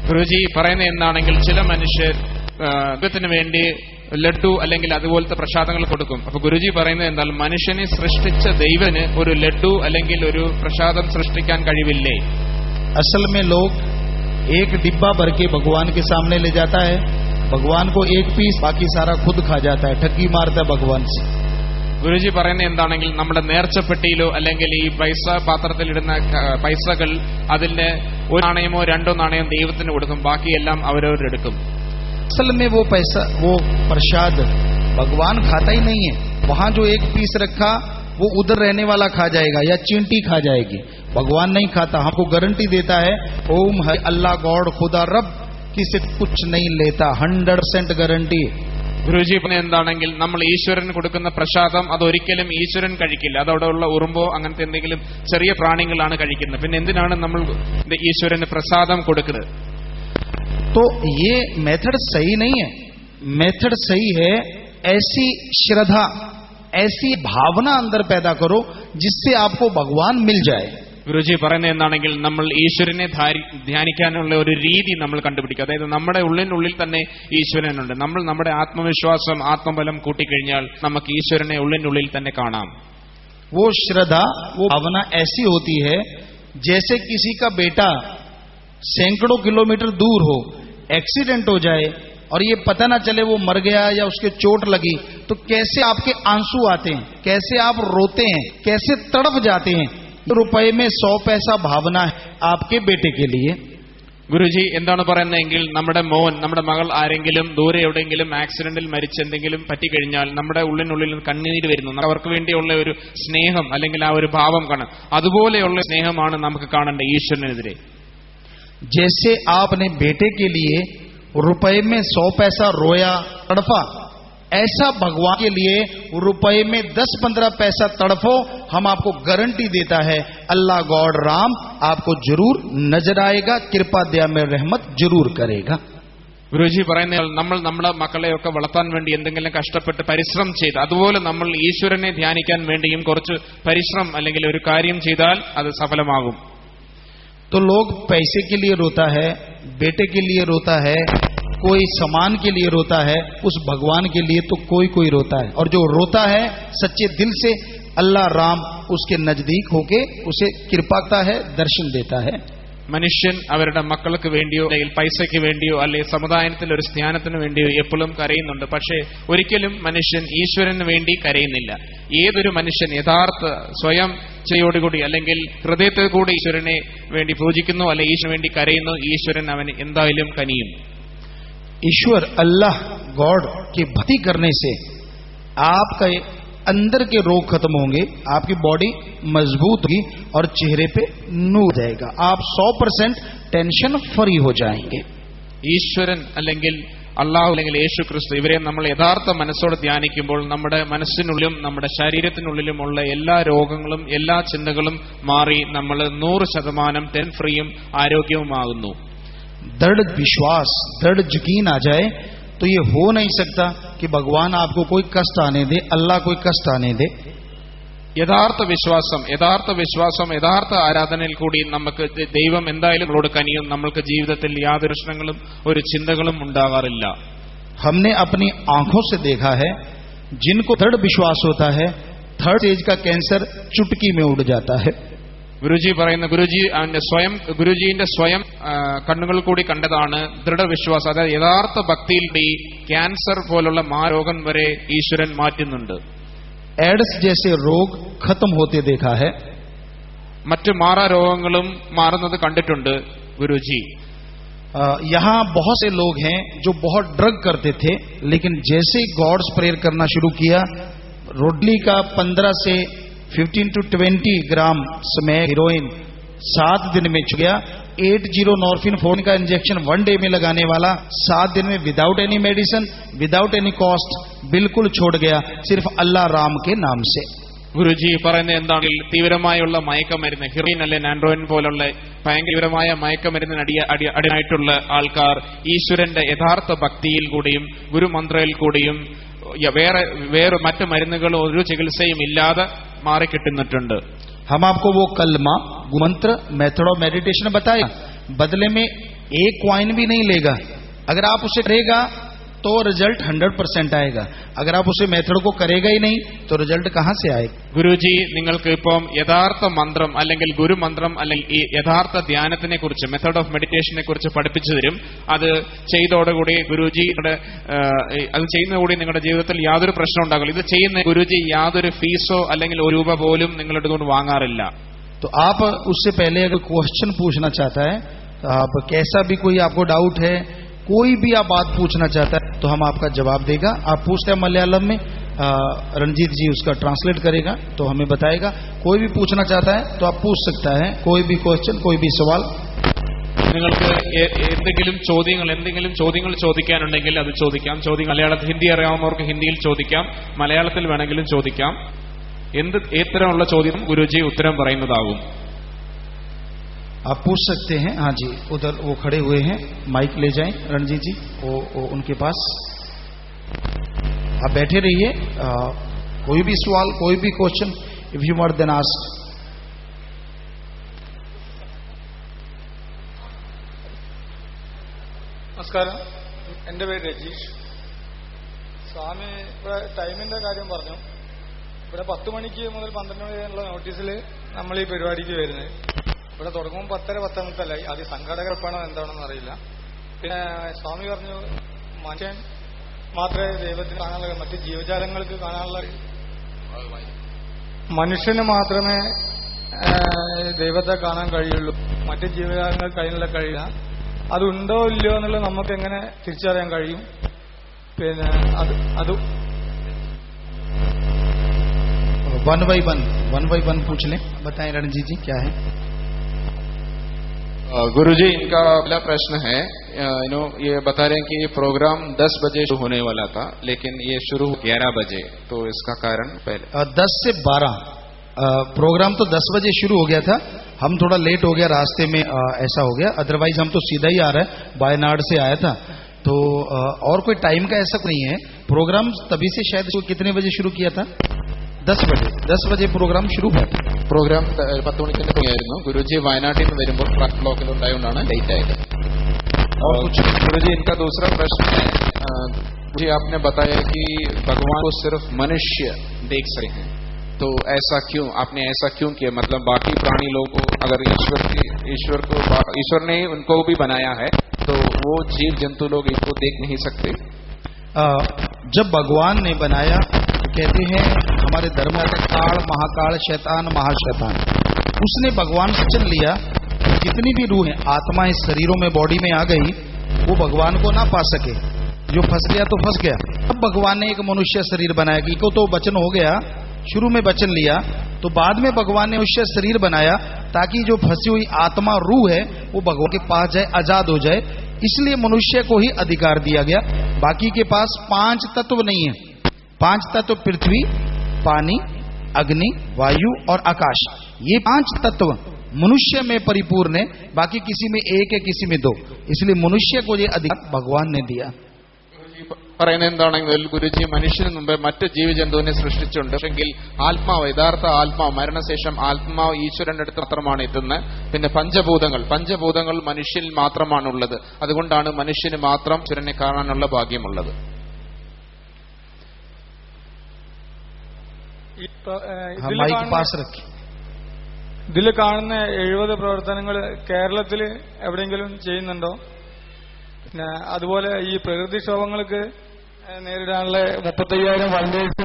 [SPEAKER 2] ഗുരുജി പറയുന്നത് എന്താണെങ്കിൽ, ചില മനുഷ്യർ ദൈവത്തിന് വേണ്ടി ലഡ്ഡു അല്ലെങ്കിൽ അതുപോലത്തെ പ്രസാദങ്ങൾ കൊടുക്കും. അപ്പൊ ഗുരുജി പറയുന്നത് എന്നാൽ, മനുഷ്യനെ സൃഷ്ടിച്ച ദൈവന് ഒരു ലഡ്ഡു അല്ലെങ്കിൽ ഒരു പ്രസാദം സൃഷ്ടിക്കാൻ കഴിവില്ലേ?
[SPEAKER 4] असल में लोग एक डिब्बा भर के भगवान के सामने ले जाता है, भगवान को एक पीस, बाकी सारा खुद खा जाता है, ठगी मारता है भगवान से।
[SPEAKER 2] ഗുരുജി പറയുന്നത് എന്താണെങ്കിൽ, നമ്മുടെ നേർച്ചപ്പെട്ടിയിലോ അല്ലെങ്കിൽ ഈ പൈസ പാത്രത്തിലിടുന്ന പൈസകൾ, അതിന്റെ ഒരു നാണയമോ രണ്ടോ നാണയം ദൈവത്തിന് കൊടുക്കും, ബാക്കിയെല്ലാം അവരവരെടുക്കും.
[SPEAKER 4] असल में वो पैसा, वो प्रसाद भगवान खाता ही नहीं है। वहां जो एक पीस रखा वो उधर रहने वाला खा जाएगा या चींटी खा जाएगी, भगवान नहीं खाता। हमको गारंटी देता है ओम है अल्लाह गॉड खुदा रब किसी कुछ नहीं लेता, 100% गारंटी।
[SPEAKER 2] ഗുരുജി പറഞ്ഞ എന്താണെങ്കിൽ, നമ്മൾ ഈശ്വരന് കൊടുക്കുന്ന പ്രസാദം അതൊരിക്കലും ഈശ്വരൻ കഴിക്കില്ല, അതോടെയുള്ള ഉറുമ്പോ അങ്ങനത്തെ എന്തെങ്കിലും ചെറിയ പ്രാണികളാണ് കഴിക്കുന്നത്. പിന്നെ എന്തിനാണ് നമ്മൾ ഈശ്വരന് പ്രസാദം കൊടുക്കുന്നത്?
[SPEAKER 4] तो ये मेथड सही नहीं है। मेथड सही है, ऐसी श्रद्धा, ऐसी भावना अंदर पैदा करो जिससे आपको भगवान मिल जाए।
[SPEAKER 2] ഗുരുജി പറയുന്നത് എന്താണെങ്കിൽ, നമ്മൾ ഈശ്വരനെ ധ്യാനിക്കാനുള്ള ഒരു രീതി നമ്മൾ കണ്ടുപിടിക്കുക. അതായത് നമ്മുടെ ഉള്ളിനുള്ളിൽ തന്നെ ഈശ്വരനുണ്ട്. നമ്മൾ നമ്മുടെ ആത്മവിശ്വാസം, ആത്മബലം കൂട്ടിക്കഴിഞ്ഞാൽ നമുക്ക് ഈശ്വരനെ ഉള്ളിനുള്ളിൽ തന്നെ കാണാം.
[SPEAKER 4] वो श्रद्धा, वो भावना ऐसी होती है जैसे किसी का बेटा सैकड़ों किलोमीटर दूर हो, एक्सीडेंट हो जाए और ये पता ना चले वो मर गया या उसके चोट लगी, तो कैसे आपके आंसू आते हैं, कैसे आप रोते हैं, कैसे तड़प जाते हैं। रुपए में 100 पैसा भावना है आपके बेटे के लिए।
[SPEAKER 2] ഗുരുജി എന്താണ് പറയുന്നതെങ്കിൽ നമ്മുടെ മോൻ, നമ്മുടെ മകൾ ആരെങ്കിലും ദൂരെ എവിടെയെങ്കിലും ആക്സിഡന്റിൽ മരിച്ചെന്തെങ്കിലും പറ്റിക്കഴിഞ്ഞാൽ നമ്മുടെ ഉള്ളിനുള്ളിൽ കണ്ണീര് വരുന്നു. അവർക്ക് വേണ്ടിയുള്ള ഒരു സ്നേഹം അല്ലെങ്കിൽ ആ ഒരു ഭാവം കാണാം. അതുപോലെയുള്ള സ്നേഹമാണ് നമുക്ക് കാണേണ്ടത് ഈശ്വരനെതിരെ.
[SPEAKER 4] जैसे आपने बेटे के लिए रुपए में 100 पैसा रोया, तड़फा, ऐसा भगवान के लिए रुपए में 10-15 पैसा तड़फो। हम आपको गारंटी देता है अल्लाह गॉड राम आपको जरूर नजर आएगा, कृपा दया में रहमत जरूर करेगा।
[SPEAKER 2] ഗുരുജി പറയുന്നത് നമ്മൾ നമ്മുടെ മക്കളെയൊക്കെ വളർത്താൻ വേണ്ടി എന്തെങ്കിലും കഷ്ടപ്പെട്ട് പരിശ്രമം ചെയ്ത്, അതുപോലെ നമ്മൾ ഈശ്വരനെ ധ്യാനിക്കാൻ വേണ്ടിയും കുറച്ച് പരിശ്രമം അല്ലെങ്കിൽ ഒരു കാര്യം ചെയ്താൽ അത് സഫലമാകും.
[SPEAKER 4] तो लोग पैसे के लिए रोता है, बेटे के लिए रोता है, कोई सामान के लिए रोता है, उस भगवान के लिए तो कोई कोई रोता है। और जो रोता है सच्चे दिल से, अल्लाह राम उसके नजदीक होके उसे कृपा करता है, दर्शन देता है।
[SPEAKER 2] മനുഷ്യൻ അവരുടെ മക്കൾക്ക് വേണ്ടിയോ അല്ലെങ്കിൽ പൈസയ്ക്ക് വേണ്ടിയോ അല്ലെങ്കിൽ സമുദായത്തിൽ ഒരു സ്ഥാനത്തിന് വേണ്ടിയോ എപ്പോഴും കരയുന്നുണ്ട്. പക്ഷേ ഒരിക്കലും മനുഷ്യൻ ഈശ്വരന് വേണ്ടി കരയുന്നില്ല. ഏതൊരു മനുഷ്യൻ യഥാർത്ഥ സ്വയം ചെയ്യോടുകൂടി അല്ലെങ്കിൽ ഹൃദയത്തിൽ കൂടി ഈശ്വരനെ വേണ്ടി പൂജിക്കുന്നു അല്ലെങ്കിൽ ഈശ്വരന് വേണ്ടി കരയുന്നു, ഈശ്വരൻ അവന് എന്തായാലും കനിയും.
[SPEAKER 4] ईश्वर अल्लाह गॉड की भक्ति करने से आपका अंदर के रोग खत्म होंगे, आपकी बॉडी मजबूत होगी और चेहरे पे नूर जाएगा, आप 100% टेंशन फ्री हो जाएंगे।
[SPEAKER 2] ഈശ്വരൻ അല്ലെങ്കിൽ അള്ളാഹു അല്ലെങ്കിൽ യേശു ക്രിസ്തു ഇവരെ നമ്മൾ യഥാർത്ഥ മനസ്സോടെ ധ്യാനിക്കുമ്പോൾ നമ്മുടെ മനസ്സിനുള്ളിലും നമ്മുടെ ശരീരത്തിനുള്ളിലുമുള്ള എല്ലാ രോഗങ്ങളും എല്ലാ ചിന്തകളും മാറി നമ്മൾ 100% ടെൻ ഫ്രീയും ആരോഗ്യവുമാകുന്നു.
[SPEAKER 4] दृढ़ विश्वास, दृढ़ यकीन आ जाए तो ये हो नहीं सकता कि भगवान आपको कोई कष्ट आने दे, अल्लाह कोई कष्ट आने दे।
[SPEAKER 2] യഥാർത്ഥ വിശ്വാസം യഥാർത്ഥ ആരാധനയിൽ കൂടി നമുക്ക് ദൈവം എന്തായാലും നമ്മളോട് കനിയും. നമ്മൾക്ക് ജീവിതത്തിൽ യാതൊരു പ്രശ്നങ്ങളും ഒരു ചിന്തകളും ഉണ്ടാകാറില്ല.
[SPEAKER 4] हमने अपनी आंखों से देखा है जिनको दृढ़ विश्वास होता है, 3rd स्टेज का कैंसर चुटकी में उड़ जाता है।
[SPEAKER 2] ഗുരുജി പറയുന്ന ഗുരുജിന്റെ സ്വയം കണ്ണുകൾ കൂടി കണ്ടതാണ് ദൃഢവിശ്വാസം. അതായത് യഥാർത്ഥ ഭക്തിയിൽ ഈ ക്യാൻസർ പോലുള്ള മാരോഗം വരെ ഈശ്വരൻ മാറ്റുന്നുണ്ട്.
[SPEAKER 4] एड्स जैसे रोग खत्म होते देखा है,
[SPEAKER 2] മറ്റു മാറാരോഗങ്ങളും മാറുന്നത് കണ്ടിട്ടുണ്ട് ഗുരുജി.
[SPEAKER 4] यहाँ बहुत से लोग हैं जो बहुत ड्रग करते थे, लेकिन जैसे ही गॉड्स प्रेयर करना शुरू किया, रोडली का 15 से 15 to 20 ग्राम स्मैक हीरोइन 7 दिन में छूट गया। 80 नॉर्फिन फोन का इंजेक्शन 1 डे में लगाने वाला 7 दिन में without any medicine, without any cost बिल्कुल छोड़ गया, सिर्फ अल्लाह राम के नाम से।
[SPEAKER 2] ഗുരുജി പറയുന്നത് എന്താണെങ്കിൽ തീവ്രമായുള്ള മയക്കമരുന്ന് ഹെറോയിൻ അല്ലെങ്കിൽ ആൻഡ്രോയിൻ പോലുള്ള ഭയങ്കരമായ മയക്കമരുന്നിന് അടിയായിട്ടുള്ള ആൾക്കാർ ഈശ്വരന്റെ യഥാർത്ഥ ഭക്തിയിൽ കൂടിയും ഗുരുമന്ത്രയിൽ കൂടിയും വേറെ മറ്റു മരുന്നുകളോ ഒരു ചികിത്സയും ഇല്ലാതെ മാറിക്കിട്ടുന്നിട്ടുണ്ട്.
[SPEAKER 4] हम आपको वो कलमा, मंत्र, मेथड ऑफ मेडिटेशन बताया, बदले में एक कॉइन भी नहीं लेगा। अगर आप उसे करेगा तो रिजल्ट 100% आएगा, अगर आप उसे मेथड को करेगा ही नहीं तो रिजल्ट कहां से आएगा?
[SPEAKER 2] ഗുരുജി നിങ്ങൾക്ക് ഇപ്പം യഥാർത്ഥ മന്ത്രം അല്ലെങ്കിൽ ഗുരുമന്ത്രം അല്ലെങ്കിൽ ഈ യഥാർത്ഥ ധ്യാനത്തിനെ കുറിച്ച് മെത്തേഡ് ഓഫ് മെഡിറ്റേഷനെ കുറിച്ച് പഠിപ്പിച്ചു തരും. അത് ചെയ്തോടുകൂടി ഗുരുജി അത് ചെയ്യുന്നതോടുകൂടി നിങ്ങളുടെ ജീവിതത്തിൽ യാതൊരു പ്രശ്നം ഉണ്ടാകില്ല. ഇത് ചെയ്യുന്ന ഗുരുജി യാതൊരു ഫീസോ അല്ലെങ്കിൽ ഒരു രൂപ പോലും നിങ്ങളുടെ കൊണ്ട് വാങ്ങാറില്ല.
[SPEAKER 4] तो आप उससे पहले अगर क्वेश्चन पूछना चाहता है, तो आप कैसा भी कोई आपको डाउट है, कोई भी आप बात पूछना चाहता है तो हम आपका जवाब देगा। आप पूछते हैं मलयालम में, रणजीत जी उसका ट्रांसलेट करेगा तो हमें बताएगा। कोई भी पूछना चाहता है तो आप पूछ सकता है, कोई भी क्वेश्चन, कोई भी सवाल।
[SPEAKER 2] നിങ്ങൾക്ക് എന്തെങ്കിലും ചോദ്യങ്ങൾ ചോദിക്കാനുണ്ടെങ്കിൽ അത് ചോദിക്കാം. മലയാളത്തിൽ ഹിന്ദി അറിയാവുന്നവർക്ക് ഹിന്ദിയിൽ ചോദിക്കാം, മലയാളത്തിൽ വേണമെങ്കിലും ചോദിക്കാം. എത്തരമുള്ള ചോദ്യം ഗുരുജി ഉത്തരം പറയുന്നതാകും.
[SPEAKER 4] आप पूछ सकते हैं। हाँ जी, उधर वो खड़े हुए हैं, माइक ले जाएं रणजीत जी, वो उनके पास आप बैठे रहिए। कोई भी सवाल, कोई भी question, if you want then ask.
[SPEAKER 1] നമസ്കാരം, എൻ്റെ പേര് രജീഷ്. സ്വാമി ഇവിടെ ടൈമിന്റെ കാര്യം പറഞ്ഞു. ഇവിടെ 10 മണിക്ക് മുതൽ 12 മണി വരെയുള്ള നോട്ടീസിൽ നമ്മൾ ഈ പരിപാടിക്ക് വരുന്നത്. ഇവിടെ തുടങ്ങുമ്പോൾ 10:10 അത് സംഘാടകർപ്പാണോ എന്താണെന്ന് അറിയില്ല. പിന്നെ സ്വാമി പറഞ്ഞു മനുഷ്യൻ മാത്രമേ ദൈവത്തിന് കാണാനുള്ള, മറ്റ് ജീവജാലങ്ങൾക്ക് കാണാനുള്ള, മനുഷ്യന് മാത്രമേ ദൈവത്തെ കാണാൻ കഴിയുള്ളൂ, മറ്റ് ജീവജാലങ്ങൾക്ക് അതിനുള്ള കഴിയില്ല. അതുണ്ടോ ഇല്ലയോ എന്നുള്ളത് നമുക്ക് എങ്ങനെ തിരിച്ചറിയാൻ കഴിയും? പിന്നെ അത്
[SPEAKER 4] वन बाई वन पूछ लें. बताएं रणजीत जी क्या है.
[SPEAKER 2] गुरुजी, इनका पहला प्रश्न है, ये बता रहे हैं कि ये प्रोग्राम 10 बजे शुरू होने वाला था, लेकिन ये शुरू 11 बजे, तो इसका कारण पहले
[SPEAKER 4] 10 से 12 प्रोग्राम तो 10 बजे शुरू हो गया था. हम थोड़ा लेट हो गया, रास्ते में ऐसा हो गया. अदरवाइज हम तो सीधा ही आ रहे हैं, वायनाड से आया था. तो और कोई टाइम का ऐसा नहीं है. प्रोग्राम तभी से शायद कितने बजे शुरू किया था? 10 बजे प्रोग्राम शुरू हुआ.
[SPEAKER 2] प्रोग्राम 10 മണിക്ക് തുടങ്ങിയായിരുന്നു. ഗുരുജി വയനാട്ടിൽ നിന്ന് വരുമ്പോൾ ട്രക്ക് ബ്ലോക്കിൽ ഉണ്ടായതുകൊണ്ടാണ് ലേറ്റ് ആയത്. और कुछ गुरुजी, इनका दूसरा प्रश्न है, जी आपने बताया कि भगवान को सिर्फ मनुष्य देख सकते हैं, तो ऐसा क्यों, आपने ऐसा क्यों किया? मतलब बाकी प्राणी लोगों को अगर ईश्वर ने उनको भी बनाया है, तो वो जीव जंतु लोग इनको देख नहीं सकते?
[SPEAKER 4] जब भगवान ने बनाया, कहते हैं हमारे धर्म में काल महाकाल शैतान महाशैतान, उसने भगवान से चल लिया. जितनी भी रूह है, आत्मा इस शरीरों में बॉडी में आ गई, वो भगवान को ना पा सके. जो फंस गया तो फंस गया. अब भगवान ने एक मनुष्य शरीर बनाया, कि को तो वचन हो गया, शुरू में वचन लिया, तो बाद में भगवान ने मनुष्य शरीर बनाया ताकि जो फंसी हुई आत्मा रूह है वो भगवान के पास जाए, आजाद हो जाए. इसलिए मनुष्य को ही अधिकार दिया गया. बाकी के पास 5 तत्व नहीं है. 5 तत्व पृथ्वी, पानी, अग्नि, वायु और आकाश, ये 5 तत्व मनुष्य में परिपूर्ण है. बाकी किसी में 1 है, किसी में 2. इसलिए मनुष्य को ये अधिकार भगवान ने दिया.
[SPEAKER 2] പറയുന്നത് എന്താണെങ്കിൽ ഗുരുജി മനുഷ്യന് മുമ്പേ മറ്റ് ജീവജന്തുവിനെ സൃഷ്ടിച്ചിട്ടുണ്ട്. പക്ഷെങ്കിൽ ആത്മാവ്, യഥാർത്ഥ ആത്മാവ്, മരണശേഷം ആത്മാവ് ഈശ്വരന്റെ അടുത്ത് മാത്രമാണ് എത്തുന്നത്. പിന്നെ പഞ്ചഭൂതങ്ങൾ മനുഷ്യനിൽ മാത്രമാണുള്ളത്. അതുകൊണ്ടാണ് മനുഷ്യന് മാത്രം ഈശ്വരനെ കാണാനുള്ള ഭാഗ്യമുള്ളത്.
[SPEAKER 1] ഇതിൽ കാണുന്ന 70 പ്രവർത്തനങ്ങൾ കേരളത്തിൽ എവിടെയെങ്കിലും ചെയ്യുന്നുണ്ടോ? പിന്നെ അതുപോലെ ഈ പ്രകൃതിക്ഷോഭങ്ങൾക്ക് നേരിടാനുള്ള 35,000 വളണ്ടിയേഴ്സ്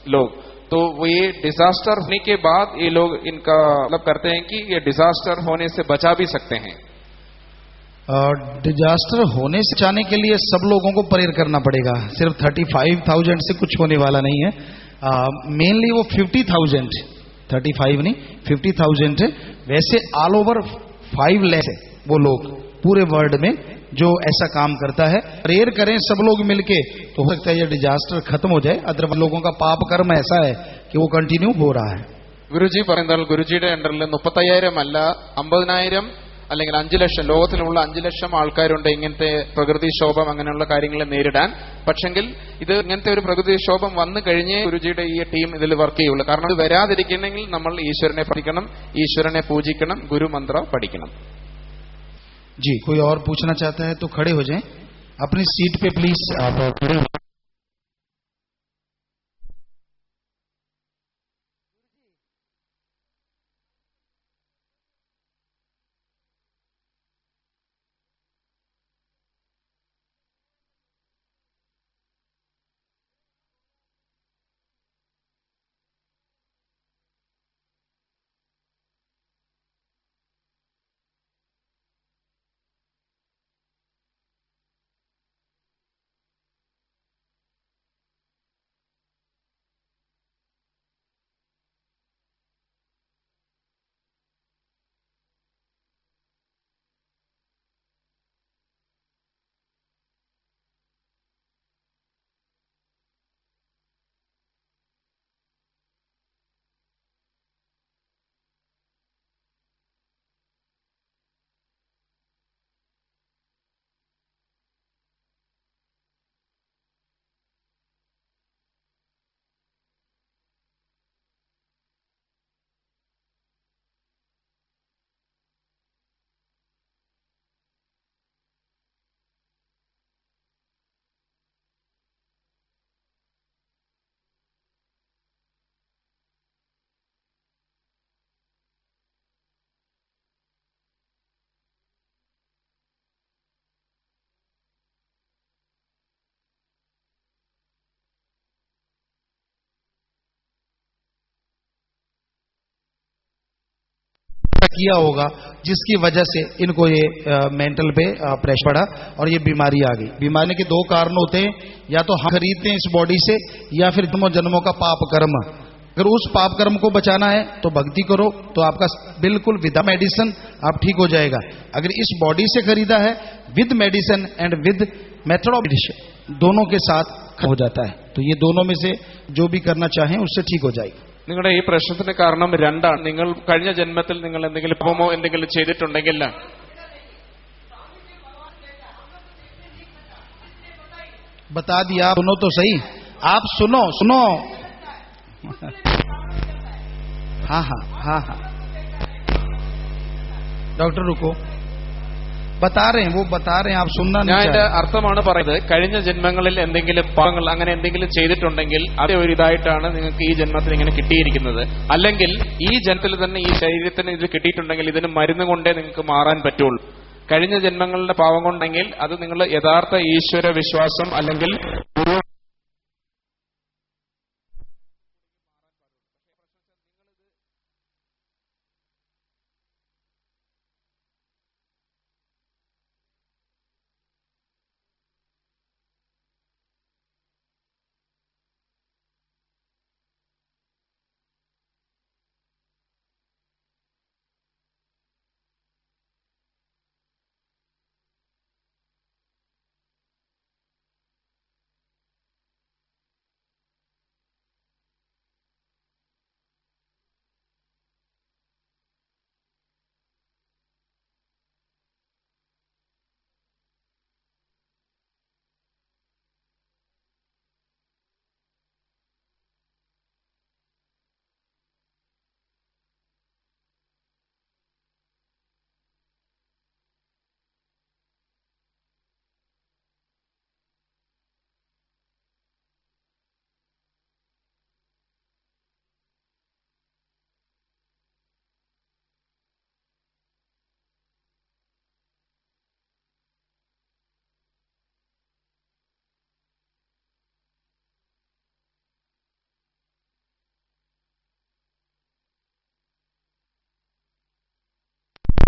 [SPEAKER 2] लोग, तो ये डिजास्टर होने के बाद ये लोग इनका मतलब करते हैं कि ये डिजास्टर होने से बचा भी सकते हैं.
[SPEAKER 4] डिजास्टर होने से बचाने के लिए सब लोगों को प्रेयर करना पड़ेगा. सिर्फ 35,000 से कुछ होने वाला नहीं है. मेनली वो 50,000, 35 नहीं 50,000 है. वैसे ऑल ओवर 5 लाख है वो लोग पूरे वर्ल्ड में जो ऐसा काम करता है. प्रेयर करें सब लोग मिलके, तो हो सकता है ये डिजास्टर खत्म हो जाए. अदरवाइज लोगों का पाप कर्म ऐसा है कि वो कंटिन्यू हो रहा है.
[SPEAKER 2] ഗുരുജി പറയുന്നത് ഗുരുജിയുടെ അണ്ടറിൽ 35,000 അല്ല 50,000 അല്ലെങ്കിൽ 5 ലക്ഷം, ലോകത്തിലുള്ള 5 ലക്ഷം ആൾക്കാരുണ്ട് ഇങ്ങനത്തെ പ്രകൃതിക്ഷോഭം അങ്ങനെയുള്ള കാര്യങ്ങളെ നേരിടാൻ. പക്ഷെങ്കിൽ ഇത് ഇങ്ങനത്തെ ഒരു പ്രകൃതിക്ഷോഭം വന്നു കഴിഞ്ഞേ ഗുരുജിയുടെ ഈ ടീം ഇതിൽ വർക്ക് ചെയ്യുള്ളൂ. കാരണം ഇത് വരാതിരിക്കണമെങ്കിൽ നമ്മൾ ഈശ്വരനെ പഠിക്കണം, ഈശ്വരനെ പൂജിക്കണം, ഗുരുമന്ത്ര പഠിക്കണം.
[SPEAKER 4] जी, कोई और पूछना चाहता है तो खड़े हो जाएं. अपनी सीट पे प्लीज आप खड़े हो. किया होगा जिसकी वजह से इनको ये मेंटल पे प्रेशर पड़ा और ये बीमारी आ गई। बीमारी के दो कारण होते हैं, या तो हम खरीदते हैं इस बॉडी से, या फिर जन्मों जन्मों का पाप कर्म। अगर उस पाप कर्म को बचाना है तो भक्ति करो, तो आपका बिल्कुल विद मेडिसिन आप ठीक हो जाएगा। अगर इस बॉडी से खरीदा है with medicine and with method of medicine दोनों के साथ हो जाता है, तो ये दोनों में से जो भी करना चाहें उससे ठीक हो जाएगा।
[SPEAKER 2] നിങ്ങളുടെ ഈ പ്രശ്നത്തിന് കാരണം രണ്ടാണ്. നിങ്ങൾ കഴിഞ്ഞ ജന്മത്തിൽ നിങ്ങൾ എന്തെങ്കിലും പാപമോ എന്തെങ്കിലും ചെയ്തിട്ടുണ്ടെങ്കിൽ
[SPEAKER 4] बता दिया, सुनो तो सही, आप सुनो सुनो। हाँ हाँ हाँ हाँ डॉक्टर रुको, बता रहे हैं, वो बता रहे हैं, आप सुनना नहीं
[SPEAKER 2] ഞാൻ
[SPEAKER 4] चाह
[SPEAKER 2] എന്റെ
[SPEAKER 4] रहे।
[SPEAKER 2] അർത്ഥമാണ് പറയുന്നത്. കഴിഞ്ഞ ജന്മങ്ങളിൽ എന്തെങ്കിലും പാപങ്ങൾ അങ്ങനെ എന്തെങ്കിലും ചെയ്തിട്ടുണ്ടെങ്കിൽ അത് ഒരു ഇതായിട്ടാണ് നിങ്ങൾക്ക് ഈ ജന്മത്തിൽ ഇങ്ങനെ കിട്ടിയിരിക്കുന്നത്. അല്ലെങ്കിൽ ഈ ജന്മത്തിൽ തന്നെ ഈ ശരീരത്തിന് ഇത് കിട്ടിയിട്ടുണ്ടെങ്കിൽ ഇതിന് മരുന്ന് കൊണ്ടേ നിങ്ങൾക്ക് മാറാൻ പറ്റുള്ളൂ. കഴിഞ്ഞ ജന്മങ്ങളുടെ പാവം കൊണ്ടെങ്കിൽ അത് നിങ്ങൾ യഥാർത്ഥ ഈശ്വര വിശ്വാസം അല്ലെങ്കിൽ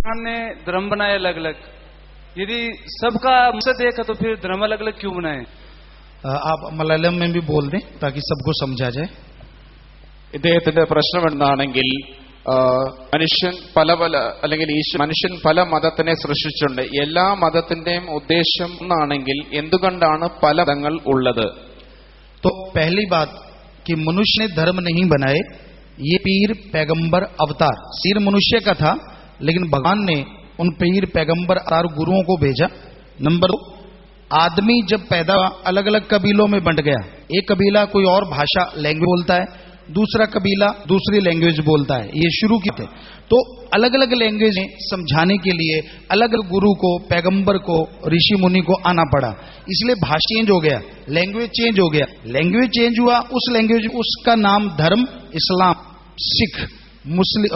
[SPEAKER 5] भगवान ने धर्म बनाए अलग अलग, यदि सबका मकसद एक है तो फिर धर्म अलग अलग क्यों बनाए?
[SPEAKER 4] आप मलयालम में भी बोल दें ताकि सबको समझा जाए।
[SPEAKER 2] ഇദ്ദേഹത്തിന്റെ പ്രശ്നം എന്താണെങ്കിൽ മനുഷ്യൻ പല പല അല്ലെങ്കിൽ മനുഷ്യൻ പല മതത്തിനെ സൃഷ്ടിച്ചിട്ടുണ്ട്. എല്ലാ മതത്തിന്റെയും ഉദ്ദേശം ഒന്നാണെങ്കിൽ എന്തുകൊണ്ടാണ് പല മതങ്ങൾ ഉള്ളത്?
[SPEAKER 4] तो पहली बात कि मनुष्य ने धर्म नहीं बनाए, ये पीर पैगंबर अवतार, सिर मनुष्य का था लेकिन भगवान ने उन पीर पैगंबर अवतार गुरुओं को भेजा। नंबर 2, आदमी जब पैदा अलग अलग कबीलों में बंट गया, एक कबीला कोई और भाषा लैंग्वेज बोलता है, दूसरा कबीला दूसरी लैंग्वेज बोलता है, ये शुरू की थे। तो अलग अलग लैंग्वेज समझाने के लिए अलग अलग गुरु को, पैगंबर को, ऋषि मुनि को आना पड़ा, इसलिए भाषा चेंज हो गया, लैंग्वेज चेंज हो गया। लैंग्वेज चेंज हुआ, उस लैंग्वेज उसका नाम धर्म, इस्लाम, सिख, मुस्लिम,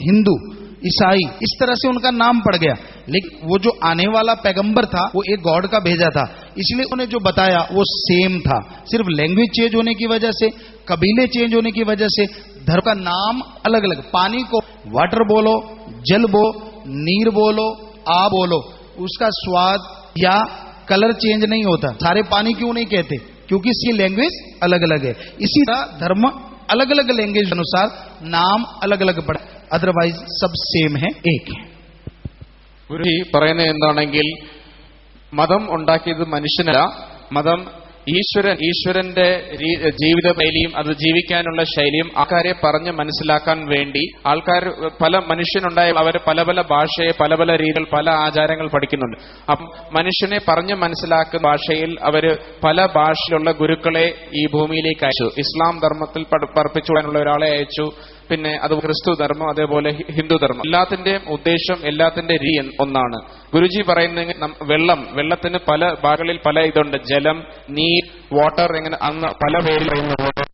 [SPEAKER 4] हिंदू, ईसाई, इस तरह से उनका नाम पड़ गया। लेकिन वो जो आने वाला पैगंबर था वो एक गॉड का भेजा था, इसलिए उन्हें जो बताया वो सेम था। सिर्फ लैंग्वेज चेंज होने की वजह से, कबीले चेंज होने की वजह से धर्म का नाम अलग अलग। पानी को वाटर बोलो, जल बोलो, नीर बोलो, आ बोलो, उसका स्वाद या कलर चेंज नहीं होता। सारे पानी क्यों नहीं कहते? क्योंकि इसकी लैंग्वेज अलग अलग है। इसी तरह धर्म अलग अलग लैंग्वेज अनुसार नाम अलग अलग पड़ा, अदरवाइज सब सेम है, एक है।
[SPEAKER 2] ഗുരു പറയുന്നത് എന്താണെങ്കിൽ മതം ഉണ്ടാക്കിയത് മനുഷ്യനല്ല, മതം ഈശ്വരന്റെ ജീവിത ശൈലിയും അത് ജീവിക്കാനുള്ള ശൈലിയും ആൾക്കാരെ പറഞ്ഞ് മനസ്സിലാക്കാൻ വേണ്ടി ആൾക്കാർ പല മനുഷ്യനുണ്ടായ അവർ പല പല ഭാഷയെ പല പല രീതികൾ പല ആചാരങ്ങൾ പഠിക്കുന്നുണ്ട്. അപ്പം മനുഷ്യനെ പറഞ്ഞ് മനസ്സിലാക്കുന്ന ഭാഷയിൽ അവര് പല ഭാഷയിലുള്ള ഗുരുക്കളെ ഈ ഭൂമിയിലേക്ക് അയച്ചു. ഇസ്ലാം ധർമ്മത്തിൽ പഠിപ്പിച്ചുവിടാനുള്ള ഒരാളെ അയച്ചു, പിന്നെ അത് ക്രിസ്തു ധർമ്മം, അതേപോലെ ഹിന്ദു ധർമ്മം. എല്ലാത്തിന്റെയും ഉദ്ദേശം എല്ലാത്തിന്റെ രീതി ഒന്നാണ്. ഗുരുജി പറയുന്നത് വെള്ളത്തിന് പല ഭാഗങ്ങളിൽ പല ഇതുണ്ട്, ജലം, നീർ, വാട്ടർ, എങ്ങനെ അന്ന് പല പേരിൽ പറയുന്ന വാട്ടർ.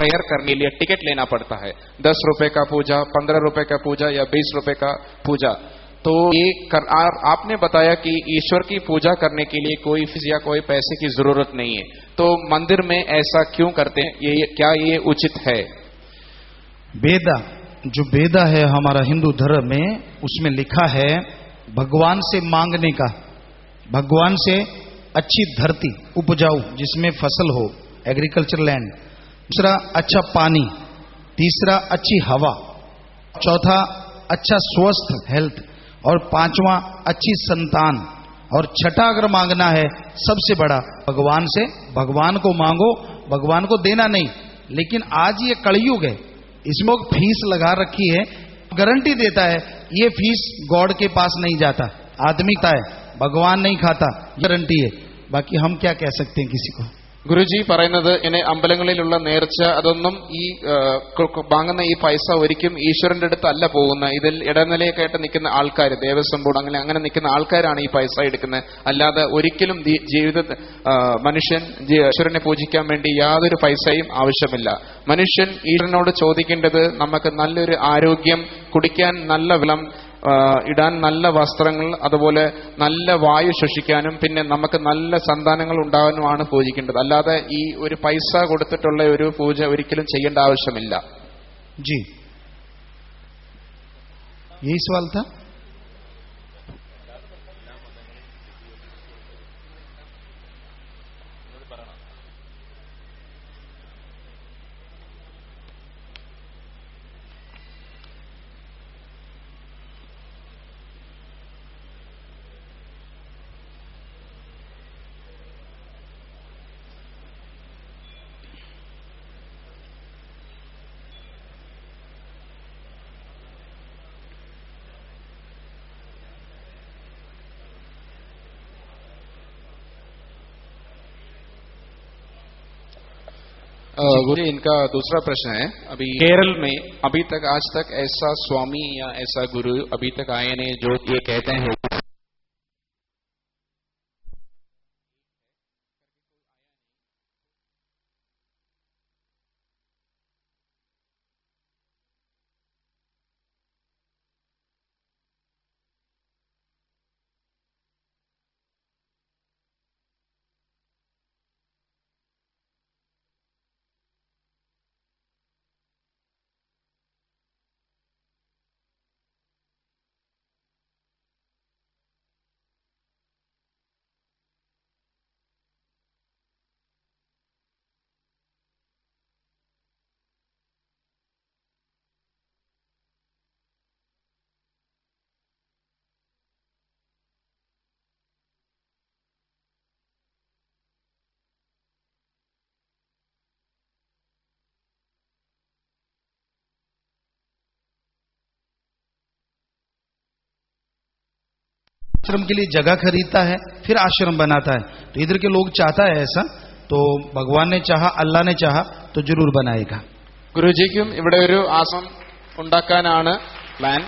[SPEAKER 2] प्रेयर करने के लिए टिकट लेना पड़ता है, 10 रुपए का पूजा, 15 रुपए का पूजा या 20 रुपए का पूजा। तो ये आपने बताया कि ईश्वर की पूजा करने के लिए कोई फीस या कोई पैसे की जरूरत नहीं है, तो मंदिर में ऐसा क्यों करते हैं? क्या ये उचित है?
[SPEAKER 4] वेदा, जो वेदा है हमारा हिंदू धर्म में, उसमें लिखा है भगवान से मांगने का, भगवान से अच्छी धरती उपजाऊ जिसमें फसल हो, एग्रीकल्चर लैंड, दूसरा अच्छा पानी, तीसरा अच्छी हवा, चौथा अच्छा स्वस्थ हेल्थ, और पांचवा अच्छी संतान, और छठा अगर मांगना है सबसे बड़ा भगवान से, भगवान को मांगो, भगवान को देना नहीं। लेकिन आज ये कलयुग है, इसमें फीस लगा रखी है, गारंटी देता है ये फीस गॉड के पास नहीं जाता, आदमी का है, भगवान नहीं खाता, गारंटी है। बाकी हम क्या कह सकते हैं किसी को?
[SPEAKER 2] ഗുരുജി പറയുന്നത് ഇങ്ങനെ അമ്പലങ്ങളിലുള്ള നേർച്ച അതൊന്നും ഈ വാങ്ങുന്ന ഈ പൈസ ഒരിക്കലും ഈശ്വരന്റെ അടുത്ത് അല്ല പോകുന്ന, ഇതിൽ ഇടനിലയൊക്കെയായിട്ട് നിൽക്കുന്ന ആൾക്കാർ, ദേവസ്വം ബോർഡ് അങ്ങനെ നിൽക്കുന്ന ആൾക്കാരാണ് ഈ പൈസ എടുക്കുന്നത്. അല്ലാതെ ഒരിക്കലും മനുഷ്യൻ ഈശ്വരനെ പൂജിക്കാൻ വേണ്ടി യാതൊരു പൈസയും ആവശ്യമില്ല. മനുഷ്യൻ ഈശ്വരനോട് ചോദിക്കേണ്ടത് നമുക്ക് നല്ലൊരു ആരോഗ്യം, കുടിക്കാൻ നല്ല വെള്ളം, ഇടാൻ നല്ല വസ്ത്രങ്ങൾ, അതുപോലെ നല്ല വായു ശ്വസിക്കാനും പിന്നെ നമുക്ക് നല്ല സന്താനങ്ങൾ ഉണ്ടാകാനുമാണ് പൂജിക്കേണ്ടത്. അല്ലാതെ ഈ ഒരു പൈസ കൊടുത്തിട്ടുള്ള ഒരു പൂജ ഒരിക്കലും ചെയ്യേണ്ട ആവശ്യമില്ല.
[SPEAKER 4] जी, यही सवाल था.
[SPEAKER 2] गुरु, इनका दूसरा प्रश्न है, अभी केरल में अभी तक आज तक ऐसा स्वामी या ऐसा गुरु अभी तक आए नहीं जो ये कहते हैं
[SPEAKER 4] आश्रम के लिए जगह खरीदता है, फिर आश्रम बनाता है. तो इधर के लोग चाहता है ऐसा, तो भगवान ने चाहा, अल्लाह ने चाहा तो जरूर बनाएगा.
[SPEAKER 2] ഗുരുജിക്കും ഇവിടെ ഒരു ആശ്രമം ഉണ്ടാക്കാനാണ് പ്ലാൻ.